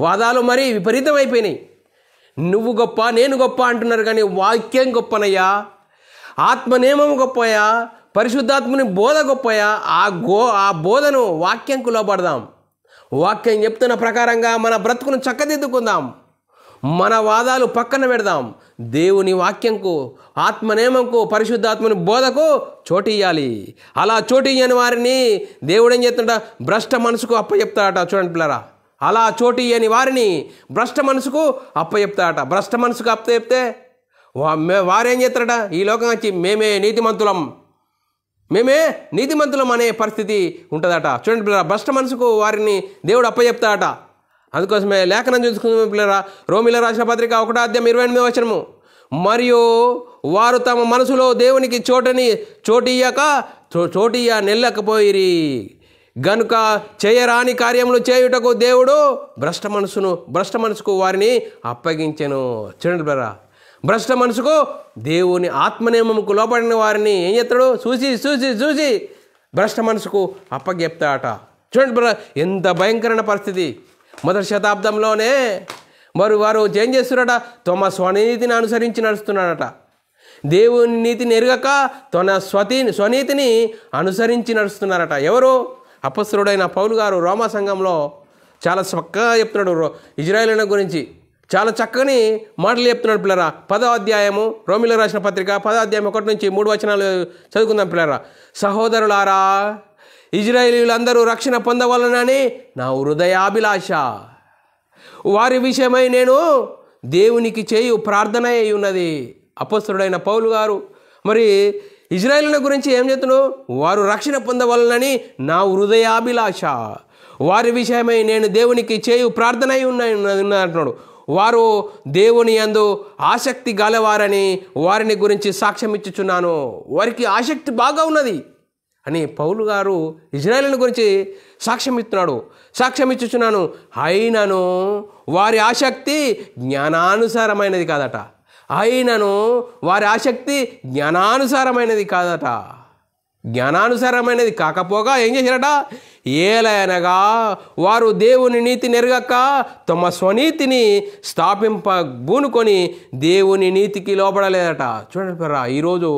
[SPEAKER 1] వాదాలు మరీ విపరీతమైపోయినాయి. నువ్వు గొప్ప, నేను గొప్ప అంటున్నారు కానీ వాక్యం గొప్పనయ్యా, ఆత్మనియమం గొప్పయా, పరిశుద్ధాత్మని బోధ గొప్పయా. ఆ బోధను వాక్యంకు లోబడదాం. వాక్యం చెప్తున్న ప్రకారంగా మన బ్రతుకును చక్కదిద్దుకుందాం. మన వాదాలు పక్కన పెడదాం. దేవుని వాక్యంకు, ఆత్మనియమంకు, పరిశుద్ధాత్మని బోధకు చోటు ఇవ్వాలి. అలా చోటు ఇయ్యని వారిని దేవుడు ఏం చేస్తుంట? భ్రష్ట మనసుకు అప్పచెప్తాడట. చూడండి పిల్లరా, అలా చోటు ఇయ్యని వారిని భ్రష్ట మనసుకు అప్పచెప్తాడట. భ్రష్ట మనసుకు అప్పచెప్తే వారేం చేస్తారట? ఈ లోకం వచ్చి మేమే నీతిమంతులం అనే పరిస్థితి ఉంటుందట. చూడండి పిల్లరా, భ్రష్ట మనసుకు వారిని దేవుడు అప్పచెప్తాడట. అందుకోసమే లేఖనం చూసుకుందాం పిల్లరా. రోమిలకు రాసిన పత్రిక 1వ అధ్యాయం 28వ వచనము, మరియు వారు తమ మనసులో దేవునికి చోటియ్య నెల్లకపోయిరి గనుక చేయరాని కార్యములు చేయుటకు దేవుడు భ్రష్ట మనసుకు వారిని అప్పగించెను. చూడండి బ్రదరా, భ్రష్ట మనసుకు దేవుని ఆత్మనియమముకు లోపడిన వారిని ఏం చేస్తాడు? చూసి భ్రష్ట మనసుకు అప్పగిస్తాడట. చూడండి బ్రదరా, ఎంత భయంకరమైన పరిస్థితి. మొదటి శతాబ్దంలోనే వారు ఏం చేస్తున్నారట? తమ స్వనీతిని అనుసరించి నడుస్తున్నాడట. దేవుని నీతిని ఎరగక తన స్వనీతిని అనుసరించి నడుస్తున్నారట. ఎవరు? అపొస్తలుడైన పౌలు గారు రోమా సంఘంలో చాలా చక్కగా చెప్తున్నాడు. ఇజ్రాయేలుల గురించి చాలా చక్కని మాటలు చెప్తున్నాడు పిల్లరా. 10వ అధ్యాయము రోమిలకు రాసిన పత్రిక 10వ అధ్యాయం 1 నుంచి 3 వచనాలు చదువుకుందాం పిల్లరా. సహోదరులారా, ఇజ్రాయేలీయులందరూ రక్షణ పొందవలనని నా హృదయాభిలాష. వారి విషయమై నేను దేవునికి చేయు ప్రార్థన అయి ఉన్నది. అపోస్తలుడైన పౌలు గారు మరి ఇజ్రాయేలుల గురించి ఏం చెప్తున్నాడు? వారు రక్షణ పొందవలనని నా హృదయాభిలాష, వారి విషయమై నేను దేవునికి చేయు ప్రార్థన అంటున్నాడు. వారు దేవుని యందు ఆసక్తి గలవారని వారిని గురించి సాక్ష్యం ఇచ్చుచున్నాను. వారికి ఆసక్తి బాగా ఉన్నది అని పౌలు గారు ఇజ్రాయేలుల గురించి సాక్ష్యం ఇచ్చుచున్నాను. అయినను వారి ఆసక్తి జ్ఞానానుసారమైనది కాదట. జ్ఞానానుసారమైనది కాకపోగా ఏం చేశారట? ఏలయనగా వారు దేవుని నీతిని ఎరగక తమ స్వనీతిని స్థాపింపబూనుకొని దేవుని నీతికి లోబడలేదట. చూడండి పరా, ఈరోజు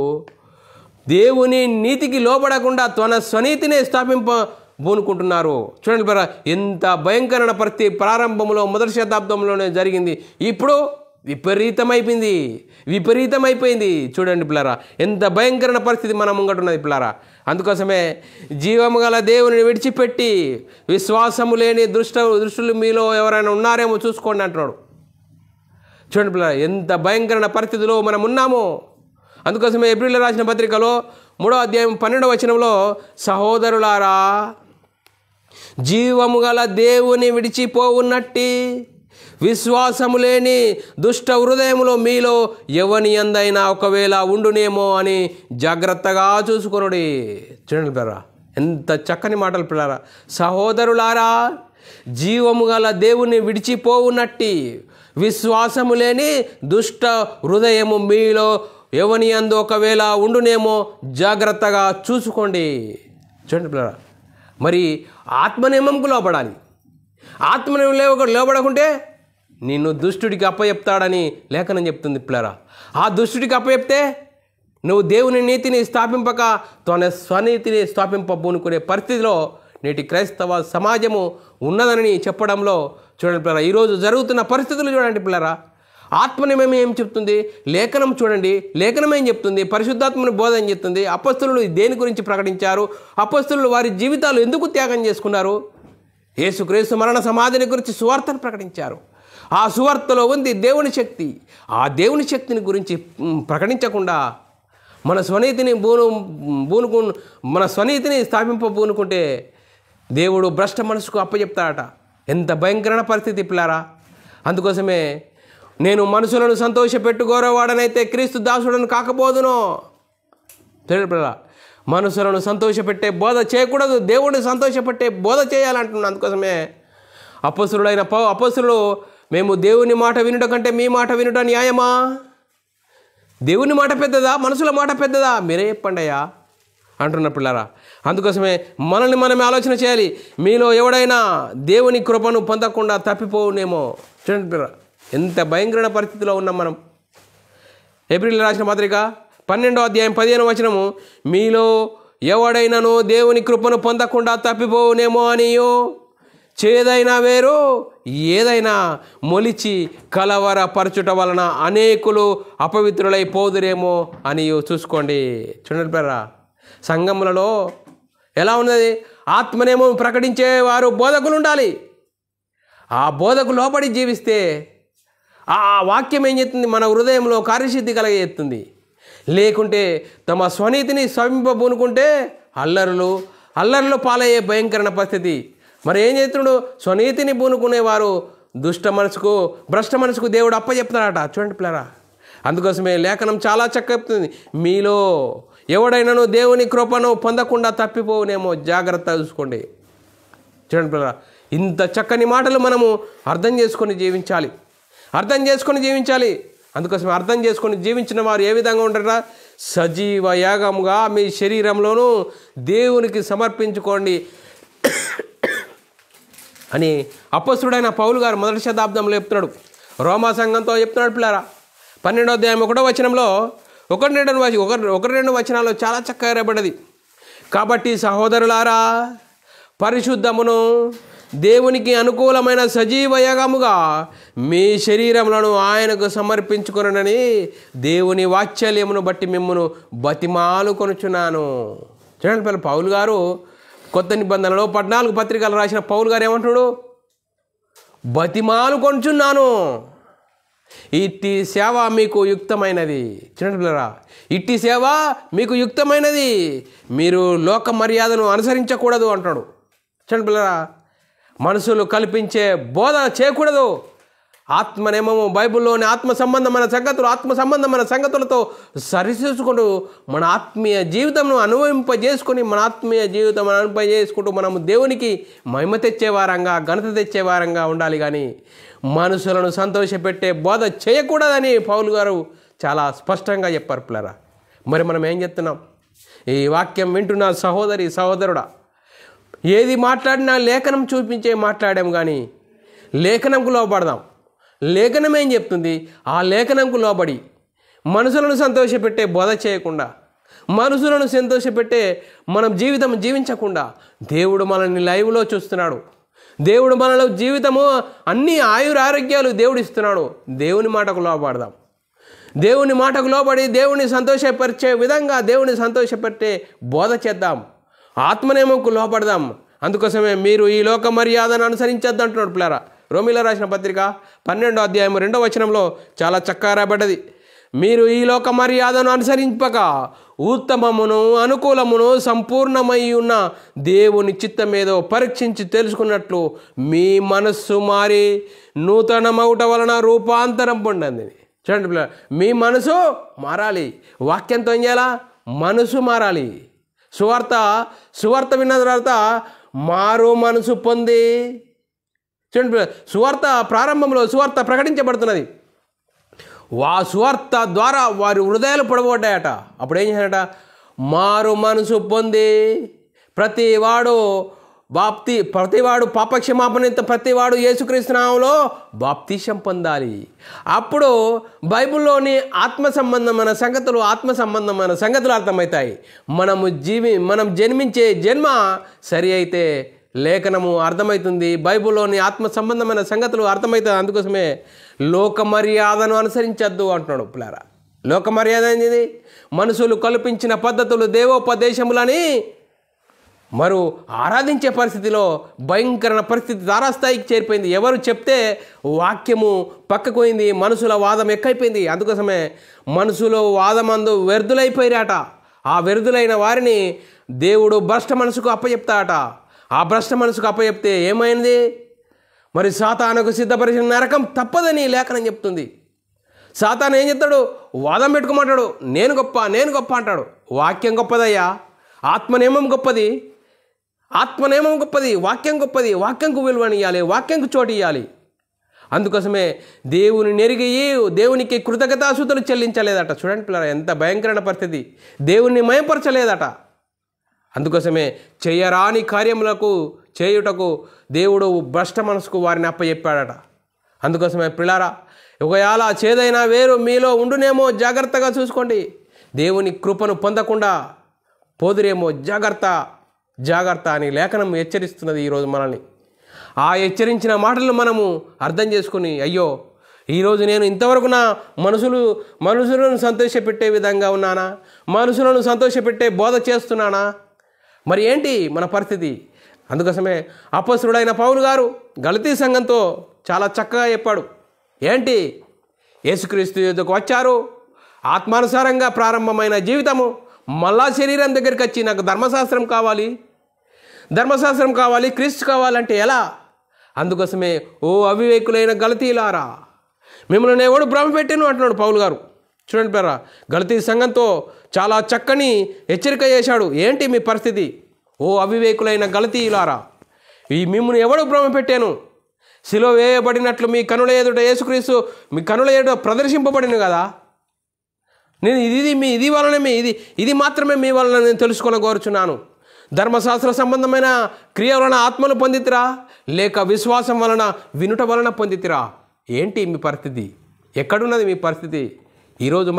[SPEAKER 1] దేవుని నీతికి లోబడకుండా తన స్వనీతిని స్థాపింపబూనుకుంటున్నారు. చూడండి పరా, ఎంత భయంకరమైన పరిస్థితి ప్రారంభంలో మొదటి శతాబ్దంలోనే జరిగింది. ఇప్పుడు విపరీతమైపోయింది. చూడండి పిల్లరా, ఎంత భయంకరమైన పరిస్థితి మన ముంగటున్నది పిల్లరా. అందుకోసమే జీవము గల దేవుని విడిచిపెట్టి విశ్వాసము లేని దృష్టులు మీలో ఎవరైనా ఉన్నారేమో చూసుకోండి అంటున్నాడు. చూడండి పిల్లరా, ఎంత భయంకరమైన పరిస్థితిలో మనం ఉన్నామో. అందుకోసమే ఏప్రిల్లో రాసిన పత్రికలో 3వ అధ్యాయం 12వ వచనంలో, సహోదరులారా, జీవము గల దేవుని విడిచిపోవున్నట్టి విశ్వాసము లేని దుష్ట హృదయములో మీలో ఎవని యందైనా ఒకవేళ ఉండునేమో అని జాగ్రత్తగా చూసుకొనుడి. చూడండి పిల్లరా, ఎంత చక్కని మాటలు పిల్లరా. సహోదరులారా, జీవము గల దేవుని విడిచిపోవునట్టి విశ్వాసము లేని దుష్ట హృదయము మీలో ఎవని యందు ఒకవేళ ఉండునేమో జాగ్రత్తగా చూసుకోండి. చూడండి పిల్లరా, మరి ఆత్మనియమంకు లోబడాలి. ఆత్మనియమం లోబడకుంటే నిన్ను దుష్టుడికి అప్పచెప్తాడని లేఖనం చెప్తుంది పిల్లరా. ఆ దుష్టుడికి అప్పచెప్తే నువ్వు దేవుని నీతిని స్థాపింపక తన స్వనీతిని స్థాపింపబూనుకునే పరిస్థితిలో నేటి క్రైస్తవ సమాజము ఉన్నదని చెప్పడంలో చూడండి పిల్లరా, ఈరోజు జరుగుతున్న పరిస్థితులు చూడండి పిల్లరా. ఆత్మనియమం ఏం చెప్తుంది? లేఖనం చూడండి, లేఖనం ఏం చెప్తుంది? పరిశుద్ధాత్మని బోధ ఏం చెప్తుంది? అపొస్తలులు దేని గురించి ప్రకటించారు? అపొస్తలులు వారి జీవితాలు ఎందుకు త్యాగం చేసుకున్నారు? యేసుక్రీస్తు మరణ సమాధిని గురించి సువార్తను ప్రకటించారు. ఆ సువార్తలో ఉంది దేవుని శక్తి. ఆ దేవుని శక్తిని గురించి ప్రకటించకుండా మన స్వనీతిని స్థాపింపబూనుకుంటే దేవుడు భ్రష్ట మనసుకు అప్పచెప్తాడట. ఎంత భయంకరమైన పరిస్థితి పిల్లారా. అందుకోసమే నేను మనుషులను సంతోషపెట్టుకోరవాడనైతే క్రీస్తు దాసుడను కాకపోదును. తెలియదు పిల్లరా, మనుషులను సంతోషపెట్టే బోధ చేయకూడదు, దేవుడిని సంతోషపెట్టే బోధ చేయాలంటున్నాను. అందుకోసమే అపొస్తలులు మేము దేవుని మాట వినుట కంటే మీ మాట వినుట న్యాయమా? దేవుని మాట పెద్దదా, మనుషుల మాట పెద్దదా? మీరే చెప్పండి అయ్యా అంటున్న పిల్లరా. అందుకోసమే మనల్ని మనమే ఆలోచన చేయాలి. మీలో ఎవడైనా దేవుని కృపను పొందకుండా తప్పిపోవునేమో. చూడండి పిల్లరా, ఎంత భయంకరమైన పరిస్థితిలో ఉన్నాం మనం. ఏప్రిల్ రాసిన పత్రిక 12వ అధ్యాయం 15వ వచనము, మీలో ఎవడైనానో దేవుని కృపను పొందకుండా తప్పిపోవునేమో అనియో, చేదైనా వేరు ఏదైనా మొలిచి కలవరపరచుట వలన అనేకులు అపవిత్రులైపోదురేమో అని చూసుకోండి. చూడండి పేరా, సంఘములలో ఎలా ఉన్నది? ఆత్మనేమో ప్రకటించేవారు బోధకులు ఉండాలి. ఆ బోధకు లోబడి జీవిస్తే ఆ వాక్యం ఏం చేస్తుంది? మన హృదయంలో కార్యసిద్ధి కలగజేస్తుంది. లేకుంటే తమ స్వనీతిని స్వయింపబూనుకుంటే అల్లర్లు పాలయ్యే భయంకరమైన పరిస్థితి. మరి ఏం చేస్తున్నాడు? స్వనీతిని బూనుకునేవారు భ్రష్ట మనసుకు దేవుడు అప్పచెప్తాడట. చూడండి పిల్లరా, అందుకోసమే లేఖనం చాలా చక్కగా చెప్తుంది. మీలో ఎవడైనాను దేవుని కృపను పొందకుండా తప్పిపోవునేమో జాగ్రత్త చూసుకోండి. చూడండి పిల్లరా, ఇంత చక్కని మాటలు మనము అర్థం చేసుకొని జీవించాలి. అందుకోసం అర్థం చేసుకొని జీవించిన వారు ఏ విధంగా ఉంటారా? సజీవ యాగముగా మీ శరీరంలోనూ దేవునికి సమర్పించుకోండి అని అపొస్తలుడైన పౌలు గారు మొదటి శతాబ్దంలో చెప్తున్నాడు. రోమా సంఘంతో చెప్తున్నాడు పిల్లారా. 12వ అధ్యాయం 1వ వచనంలో 1-2 వచనాల్లో చాలా చక్కగా రాయబడ్డది. కాబట్టి సహోదరులారా, పరిశుద్ధమును దేవునికి అనుకూలమైన సజీవ యాగముగా మీ శరీరములను ఆయనకు సమర్పించుకొనని దేవుని వాత్సల్యమును బట్టి మిమ్మును బతిమాలు కొనుచున్నాను. చూడండి పిల్లలు, పౌలు గారు కొత్త నిబంధనలో 14 పత్రికలు రాసిన పౌలు గారు ఏమంటున్నాడు? బతిమాలు కొనుచున్నాను. ఇట్టి సేవ మీకు యుక్తమైనది. చిన్నపిల్లరా, ఇట్టి సేవ మీకు యుక్తమైనది, మీరు లోక మర్యాదను అనుసరించకూడదు అంటాడు. చిన్నపిల్లరా, మనుషులు కల్పించే బోధ చేయకూడదు. ఆత్మనేమో బైబిల్లోని ఆత్మ సంబంధమైన సంగతులతో సరిచూసుకుంటూ మన ఆత్మీయ జీవితంను అనుభవింపజేసుకొని మనము దేవునికి మహిమ తెచ్చేవారంగా, ఘనత తెచ్చేవారంగా ఉండాలి. కానీ మనుషులను సంతోషపెట్టే బోధ చేయకూడదని పౌలు గారు చాలా స్పష్టంగా చెప్పారు. పిల్లరా, మరి మనం ఏం చెప్తున్నాం? ఈ వాక్యం వింటున్న సహోదరి సహోదరుడా, ఏది మాట్లాడినా లేఖనం చూపించే మాట్లాడాం, కానీ లేఖనంకు లోబడదాం. లేఖనం ఏం చెప్తుంది? ఆ లేఖనంకు లోబడి మనుషులను సంతోషపెట్టే బోధ చేయకుండా, మనుషులను సంతోషపెట్టే మనం జీవితం జీవించకుండా, దేవుడు మనల్ని లైవ్లో చూస్తున్నాడు. దేవుడు మనలో జీవితము అన్ని ఆయురారోగ్యాలు దేవుడు ఇస్తున్నాడు. దేవుని మాటకు లోబడదాం. దేవుని మాటకు లోబడి దేవుని సంతోషపరిచే విధంగా దేవుని సంతోషపెట్టే బోధ చేద్దాం. ఆత్మనేమకు లోపడదాం. అందుకోసమే మీరు ఈ లోక మర్యాదను అనుసరించద్దు అంటున్నాడు. పిల్లరా, రోమిలో రాసిన పత్రిక 12వ అధ్యాయం 2వ వచనంలో చాలా చక్కగా రాబడ్డది. మీరు ఈ లోక మర్యాదను అనుసరింపక ఉత్తమమును అనుకూలమును సంపూర్ణమై ఉన్న దేవుని చిత్తమేదో పరీక్షించి తెలుసుకున్నట్లు మీ మనస్సు మారి నూతనమౌట వలన రూపాంతరం పొందింది. చూడండి పిల్లలు, మీ మనసు మారాలి. వాక్యంతో ఏం చేయాలా? మనసు మారాలి. సువార్త విన్న తర్వాత మారు మనసు పొంది, చూడండి సువార్త ప్రారంభంలో సువార్త ప్రకటించబడుతున్నది. సువార్త ద్వారా వారి హృదయాలు పొడబడ్డాయట. అప్పుడు ఏం చేశాడట? మారు మనసు పొంది ప్రతివాడు పాపక్షమాపణ, ప్రతివాడు యేసుక్రీస్తు నామములో బాప్తిసం పొందాలి. అప్పుడు బైబిల్లోని ఆత్మ సంబంధమైన సంగతులు అర్థమవుతాయి. మనం జన్మించే జన్మ సరి అయితే లేఖనము అర్థమవుతుంది. బైబిల్లోని ఆత్మ సంబంధమైన సంగతులు అర్థమవుతుంది. అందుకోసమే లోక మర్యాదను అనుసరించద్దు అంటున్నాడు. పిల్లరా, లోక మర్యాద అనేది మనుషులు కల్పించిన పద్ధతులు, దేవోపదేశములని మరో ఆరాధించే పరిస్థితిలో భయంకరమైన పరిస్థితి తారాస్థాయికి చేరిపోయింది. ఎవరు చెప్తే వాక్యము పక్కకు పోయింది, మనుషుల వాదం ఎక్కువైపోయింది. అందుకోసమే మనుషులు వాదమందు వ్యర్థులైపోయారట. ఆ వ్యర్థులైన వారిని దేవుడు భ్రష్ట మనసుకు అప్పచెప్తాడట. ఆ భ్రష్ట మనసుకు అప్పచెప్తే ఏమైంది? మరి సాతానుకు సిద్ధపరిచిన నరకం తప్పదని లేఖనం చెప్తుంది. సాతాను ఏం చెప్తాడు? వాదం పెట్టుకోమంటాడు. నేను గొప్ప అంటాడు. వాక్యం గొప్పదయ్యా, ఆత్మనేమం గొప్పది, వాక్యం గొప్పది. వాక్యంకు విలువనియాలి, వాక్యంకు చోటు ఇవ్వాలి. అందుకోసమే దేవుని నెరిగి దేవునికి కృతజ్ఞతాస్తుతులు చెల్లించలేదట. చూడండి పిల్లరా, ఎంత భయంకరమైన పరిస్థితి. దేవుణ్ణి మయపరచలేదట. అందుకోసమే చేయరాని కార్యములకు చేయుటకు దేవుడు భ్రష్ట మనసుకు వారిని అప్పచెప్పాడట. అందుకోసమే పిల్లారా, ఒకవేళ చేదైనా వేరు మీలో ఉండునేమో జాగ్రత్తగా చూసుకోండి. దేవుని కృపను పొందకుండా పోదురేమో జాగ్రత్త అని లేఖనం హెచ్చరిస్తున్నది ఈరోజు మనల్ని. ఆ హెచ్చరించిన మాటలను మనము అర్థం చేసుకుని, అయ్యో ఈరోజు నేను ఇంతవరకు నా మనుషులను సంతోషపెట్టే విధంగా ఉన్నానా? మనుషులను సంతోషపెట్టే బోధ చేస్తున్నానా? మరి ఏంటి మన పరిస్థితి? అందుకోసమే అపొస్తలుడైన పౌలు గారు గలతీ సంఘంతో చాలా చక్కగా చెప్పాడు. ఏంటి? యేసుక్రీస్తు యొద్దకు వచ్చారు, ఆత్మానుసారంగా ప్రారంభమైన జీవితము మళ్ళా శరీరం దగ్గరికి వచ్చి నాకు ధర్మశాస్త్రం కావాలి, క్రీస్తు కావాలంటే ఎలా? అందుకోసమే ఓ అవివేకులైన గలతీలారా, మిమ్మల్ని ఎవడు భ్రమ పెట్టాను అంటున్నాడు పౌలు గారు. చూడండి పేరా, గలతీ సంఘంతో చాలా చక్కని హెచ్చరిక చేశాడు. ఏంటి మీ పరిస్థితి? ఓ అవివేకులైన గలతీలారా, మిమ్మల్ని ఎవడు భ్రమ పెట్టాను? శిలువ వేయబడినట్లు మీ కనుల ఎదుట యేసుక్రీస్తు మీ కనుల ఎదుట ప్రదర్శింపబడిన కదా. నేను ఇది మాత్రమే మీ వలన నేను తెలుసుకొని కోరుచున్నాను. ధర్మశాస్త్ర సంబంధమైన క్రియ వలన ఆత్మను పొందితిరా, లేక విశ్వాసం వలన వినుట వలన పొందితిరా? ఏంటి మీ పరిస్థితి? ఎక్కడున్నది మీ పరిస్థితి ఈరోజు?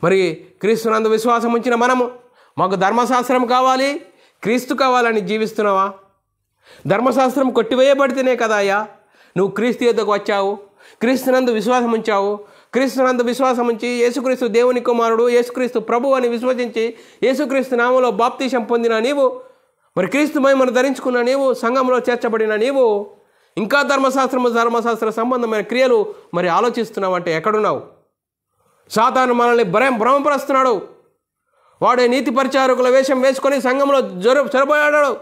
[SPEAKER 1] మరి క్రీస్తునందు విశ్వాసం ఉంచిన మనము మాకు ధర్మశాస్త్రం కావాలి, క్రీస్తు కావాలని జీవిస్తున్నావా? ధర్మశాస్త్రం కొట్టివేయబడితేనే కదా అయ్యా నువ్వు క్రీస్తు యొద్దకు వచ్చావు, క్రీస్తునందు విశ్వాసం ఉంచావు. క్రీస్తునందు విశ్వాసం ఉంచి యేసుక్రీస్తు దేవుని కుమారుడు, యేసుక్రీస్తు ప్రభు అని విశ్వసించి యేసుక్రీస్తు నామంలో బాప్తిసం పొందిన నీవు, మరి క్రీస్తు మహిమను ధరించుకున్న నీవు, సంఘంలో చేర్చబడిన నీవు ఇంకా ధర్మశాస్త్ర సంబంధమైన క్రియలు మరి ఆలోచిస్తున్నావు అంటే ఎక్కడున్నావు? సాతాను మనల్ని భ్రమపరుస్తున్నాడు. వాడే నీతి పరిచారకుల వేషం వేసుకొని సంఘంలో చొరబోయాడు.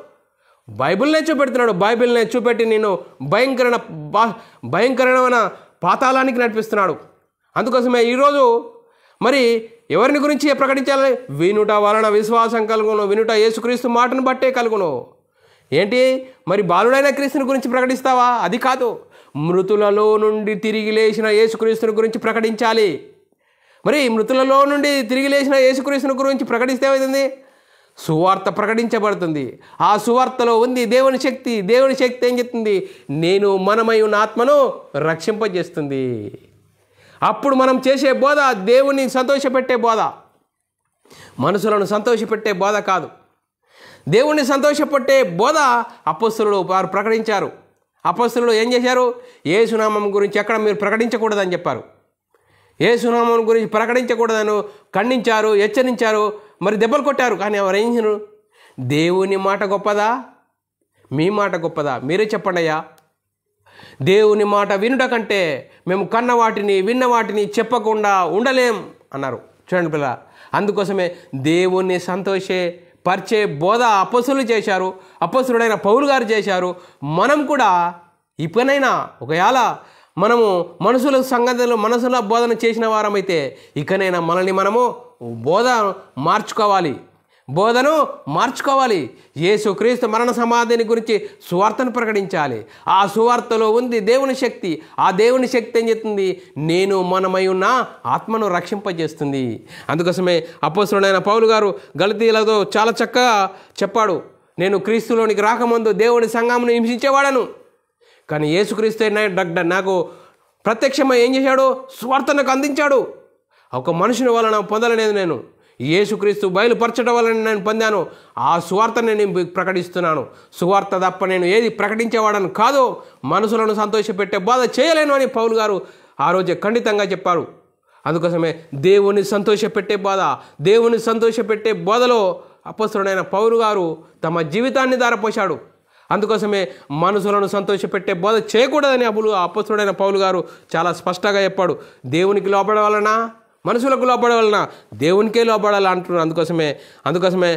[SPEAKER 1] బైబిల్నే చూపెడుతున్నాడు. బైబిల్నే చూపెట్టి నేను భయంకరమైన పాతాళానికి నడిపిస్తున్నాడు. అందుకోసమే ఈరోజు మరి ఎవరిని గురించి ప్రకటించాలి? వినుట వలన విశ్వాసం కలుగును, వినుట యేసుక్రీస్తు మాటను బట్టే కలుగును. ఏంటి మరి బాలుడైన క్రీస్తుని గురించి ప్రకటిస్తావా? అది కాదు, మృతులలో నుండి తిరిగి లేచిన యేసుక్రీస్తుని గురించి ప్రకటించాలి. మరి మృతులలో నుండి తిరిగి లేచిన యేసుక్రీస్తుని గురించి ప్రకటిస్తే ఏమవుతుంది? సువార్త ప్రకటించబడుతుంది. ఆ సువార్తలో ఉంది దేవుని శక్తి. దేవుని శక్తి ఏం చెప్తుంది? నేను మనమై ఉన్న ఆత్మను రక్షింపజేస్తుంది. అప్పుడు మనం చేసే బోధ దేవుని సంతోషపెట్టే బోధ, మనుషులను సంతోషపెట్టే బోధ కాదు. దేవుణ్ణి సంతోషపెట్టే బోధ అపొస్తలులు వారు ప్రకటించారు. అపొస్తలులు ఏం చేశారు? యేసునామం గురించి ఎక్కడ మీరు ప్రకటించకూడదని చెప్పారు. యేసునామం గురించి ప్రకటించకూడదని ఖండించారు, హెచ్చరించారు, మరి దెబ్బలు కొట్టారు. కానీ ఎవరు ఏం చేశారు? దేవుని మాట గొప్పదా, మీ మాట గొప్పదా? మీరే చెప్పండి అయ్యా. దేవుని మాట వినుట కంటే మేము కన్న వాటిని విన్న వాటిని చెప్పకుండా ఉండలేం అన్నారు. చూడండి పిల్ల, అందుకోసమే దేవుణ్ణి సంతోషపరిచే బోధ అపొస్తలులు చేశారు, అపొస్తలుడైన పౌలు గారు చేశారు. మనం కూడా ఇకనైనా ఒకవేళ మనము మనుషుల సంగతిలో మనసుల బోధన చేసిన వారమైతే ఇకనైనా మనల్ని మనము బోధను మార్చుకోవాలి. యేసుక్రీస్తు మరణ సమాధిని గురించి సువార్తను ప్రకటించాలి. ఆ సువార్తలో ఉంది దేవుని శక్తి. ఆ దేవుని శక్తి ఏం చేస్తుంది? నేను మనమై ఉన్న ఆత్మను రక్షింపజేస్తుంది. అందుకోసమే అపొస్తలుడైన పౌలు గారు గలతీయులతో చాలా చక్కగా చెప్పాడు. నేను క్రీస్తులోనికి రాకముందు దేవుని సంఘమును హింసించేవాడను, కానీ యేసుక్రీస్తు నాకు ప్రత్యక్షమై ఏం చేశాడు? సువార్త నాకు అందించాడు. ఒక మనుషుని వలన పొందలేదు, నేను యేసుక్రీస్తు బయలుపరచడం వలన నేను పొందాను. ఆ సువార్తను నేను ప్రకటిస్తున్నాను. సువార్త తప్ప నేను ఏది ప్రకటించేవాడని కాదు, మనుషులను సంతోషపెట్టే బోధ చేయలేను అని పౌలు గారు ఆ రోజే ఖండితంగా చెప్పారు. అందుకోసమే దేవుని సంతోషపెట్టే బోధ, దేవుని సంతోషపెట్టే బోధలో అపొస్తలుడైన పౌలు గారు తమ జీవితాన్ని ధారపోశాడు. అందుకోసమే మనుషులను సంతోషపెట్టే బోధ చేయకూడదని అపొస్తలుడైన పౌలు గారు చాలా స్పష్టంగా చెప్పాడు. దేవునికి లోపడవలన, మనుషులకు లోపడవలన, దేవునికే లోపడాలి అంటున్నారు. అందుకోసమే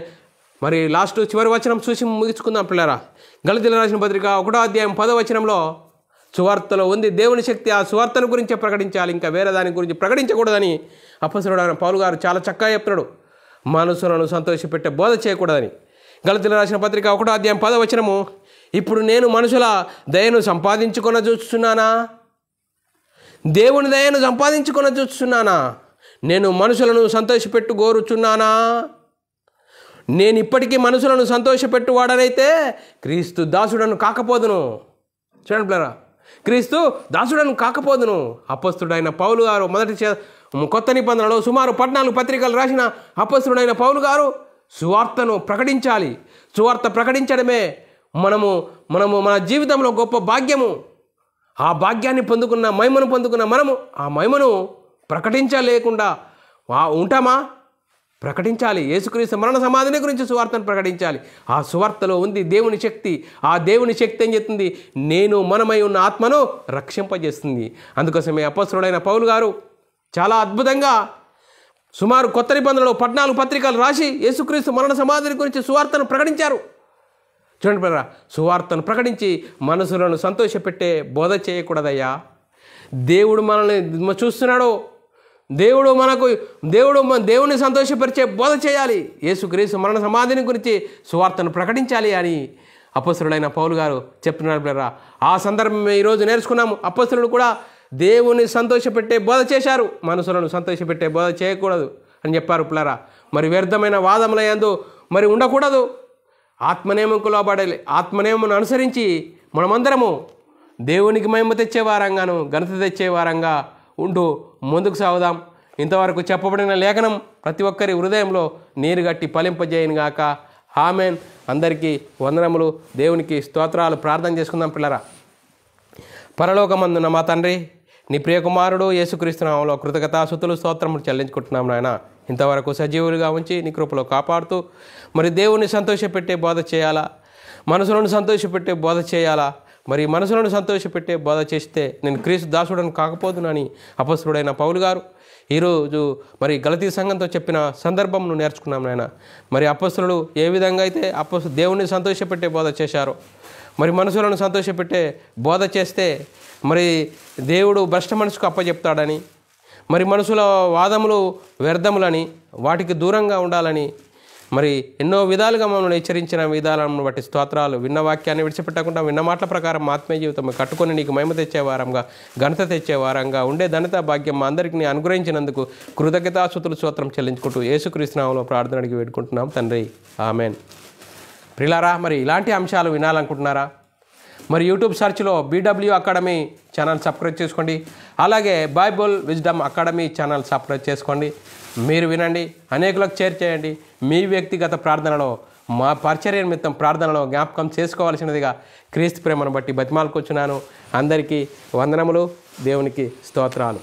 [SPEAKER 1] మరి చివరి వచనం చూసి ముగించుకుందాం పిల్లరా. గలతీయులకు రాసిన పత్రిక 1వ అధ్యాయం 10వ వచనంలో సువార్తలో ఉంది దేవుని శక్తి. ఆ సువార్తను గురించే ప్రకటించాలి, ఇంకా వేరే దాని గురించి ప్రకటించకూడదని అపొస్తలుడైన పౌలు గారు చాలా చక్కగా చెప్తున్నాడు. మనుషులను సంతోషపెట్టే బోధ చేయకూడదని. గలతీయులకు రాసిన పత్రిక 1వ అధ్యాయం 10వ వచనము, ఇప్పుడు నేను మనుషుల దయను సంపాదించుకొని చూస్తున్నానా? దేవుని దయను సంపాదించుకొని చూస్తున్నానా? నేను మనుషులను సంతోషపెట్టు కోరుచున్నానా? నేను ఇప్పటికీ మనుషులను సంతోషపెట్టువాడనైతే క్రీస్తు దాసుడను కాకపోదును. చూడండి పిల్లరా, క్రీస్తు దాసుడను కాకపోదును. అపొస్తలుడైన పౌలు గారు కొత్త నిబంధనలో సుమారు 14 పత్రికలు రాసిన అపొస్తలుడైన పౌలు గారు సువార్తను ప్రకటించాలి. సువార్త ప్రకటించడమే మన జీవితంలో గొప్ప భాగ్యము. ఆ భాగ్యాన్ని మహిమను పొందుకున్న మనము ఆ మహిమను ప్రకటించలేకుండా ఉంటామా? ప్రకటించాలి. యేసుక్రీస్తు మరణ సమాధిని గురించి సువార్తను ప్రకటించాలి. ఆ సువార్తలో ఉంది దేవుని శక్తి. ఆ దేవుని శక్తి ఏం చేస్తుంది? నేను మనమై ఉన్న ఆత్మను రక్షింపజేస్తుంది. అందుకోసమే అపొస్తలుడైన పౌలు గారు చాలా అద్భుతంగా సుమారు కొత్త నిబంధనలో 14 పత్రికలు రాసి యేసుక్రీస్తు మరణ సమాధిని గురించి సువార్తను ప్రకటించారు. చూడండి పిల్లరా, సువార్తను ప్రకటించి మనుషులను సంతోషపెట్టే బోధ చేయకూడదయ్యా. దేవుడు మనల్ని చూస్తున్నాడు. దేవుని సంతోషపరిచే బోధ చేయాలి. యేసుక్రీస్తు మరణ సమాధిని గురించి సువార్తను ప్రకటించాలి అని అపొస్తలుడైన పౌలు గారు చెప్తున్నారు పిల్లరా. ఆ సందర్భం ఈరోజు నేర్చుకున్నాము. అపొస్తలుడు కూడా దేవుని సంతోషపెట్టే బోధ చేశారు, మనుషులను సంతోషపెట్టే బోధ చేయకూడదు అని చెప్పారు పిల్లరా. మరి వ్యర్థమైన వాదముల యందు మరి ఉండకూడదు. ఆత్మనియమంకు లోబడాలి. ఆత్మనియమను అనుసరించి మనమందరము దేవునికి మహిమ తెచ్చే వారంగాను ఘనత తెచ్చే వారంగా ఉంటూ ముందుకు సాగుదాం. ఇంతవరకు చెప్పబడిన లేఖనం ప్రతి ఒక్కరి హృదయంలో నీరుగట్టి ఫలింపజేయను గాక. ఆమేన్. అందరికీ వందనములు, దేవునికి స్తోత్రాలు. ప్రార్థన చేసుకుందాం పిల్లరా. పరలోకమందున్న మా తండ్రి, నీ ప్రియకుమారుడు యేసుక్రీస్తు నామములో కృతజ్ఞతాస్తుతులు స్తోత్రములు చెల్లించుకుంటున్నాం నాయన. ఇంతవరకు సజీవులుగా ఉంచి నీ కృపలో కాపాడుతూ మరి దేవుని సంతోషపెట్టే బోధ చేయాలా, మనుషులను సంతోషపెట్టే బోధ చేయాలా, మరి మనసులను సంతోషపెట్టే బోధ చేస్తే నేను క్రీస్తు దాసుడని కాకపోదునని అపొస్తలుడైన పౌలు గారు ఈరోజు మరి గలతీ సంఘంతో చెప్పిన సందర్భంను నేర్చుకున్నాం నాయన. మరి అపొస్తలుడు ఏ విధంగా అయితే దేవుణ్ణి సంతోషపెట్టే బోధ చేశారో, మరి మనసులను సంతోషపెట్టే బోధ చేస్తే మరి దేవుడు భ్రష్ట మనసుకు అప్పచెప్తాడని, మరి మనసుల వాదములు వ్యర్థములని, వాటికి దూరంగా ఉండాలని మరి ఎన్నో విధాలుగా మమ్మల్ని హెచ్చరించిన విధాలను బట్టి స్తోత్రాలు. విన్న వాక్యాన్ని విడిచిపెట్టకుండా విన్న మాటల ప్రకారం ఆత్మీయ జీవితం కట్టుకొని నీకు మహిమ తెచ్చే వారంగా, ఘనత తెచ్చే వారంగా ఉండే ధన్యత భాగ్యం మా అందరికీ నీ అనుగ్రహించినందుకు కృతజ్ఞతాస్తుతులు స్తోత్రం చెల్లించుకుంటూ యేసుక్రీస్తు నామములో ప్రార్థన అడిగి వేడుకుంటున్నాం తండ్రి, ఆమెన్. ప్రియులారా, మరి ఇలాంటి అంశాలు వినాలనుకుంటున్నారా? మరి యూట్యూబ్ సెర్చ్లో BW అకాడమీ ఛానల్ సబ్స్క్రైబ్ చేసుకోండి. అలాగే Bible Wisdom Academy channel subscribe చేసుకోండి. మీరు వినండి, అనేకులకు షేర్ చేయండి. మీ వ్యక్తిగత ప్రార్థనలో, మా పరిచర్య నిమిత్తం ప్రార్థనలో జ్ఞాపకం చేసుకోవాల్సినదిగా క్రీస్తు ప్రేమను బట్టి బతిమాలుకొచ్చున్నాను. అందరికీ వందనములు, దేవునికి స్తోత్రాలు.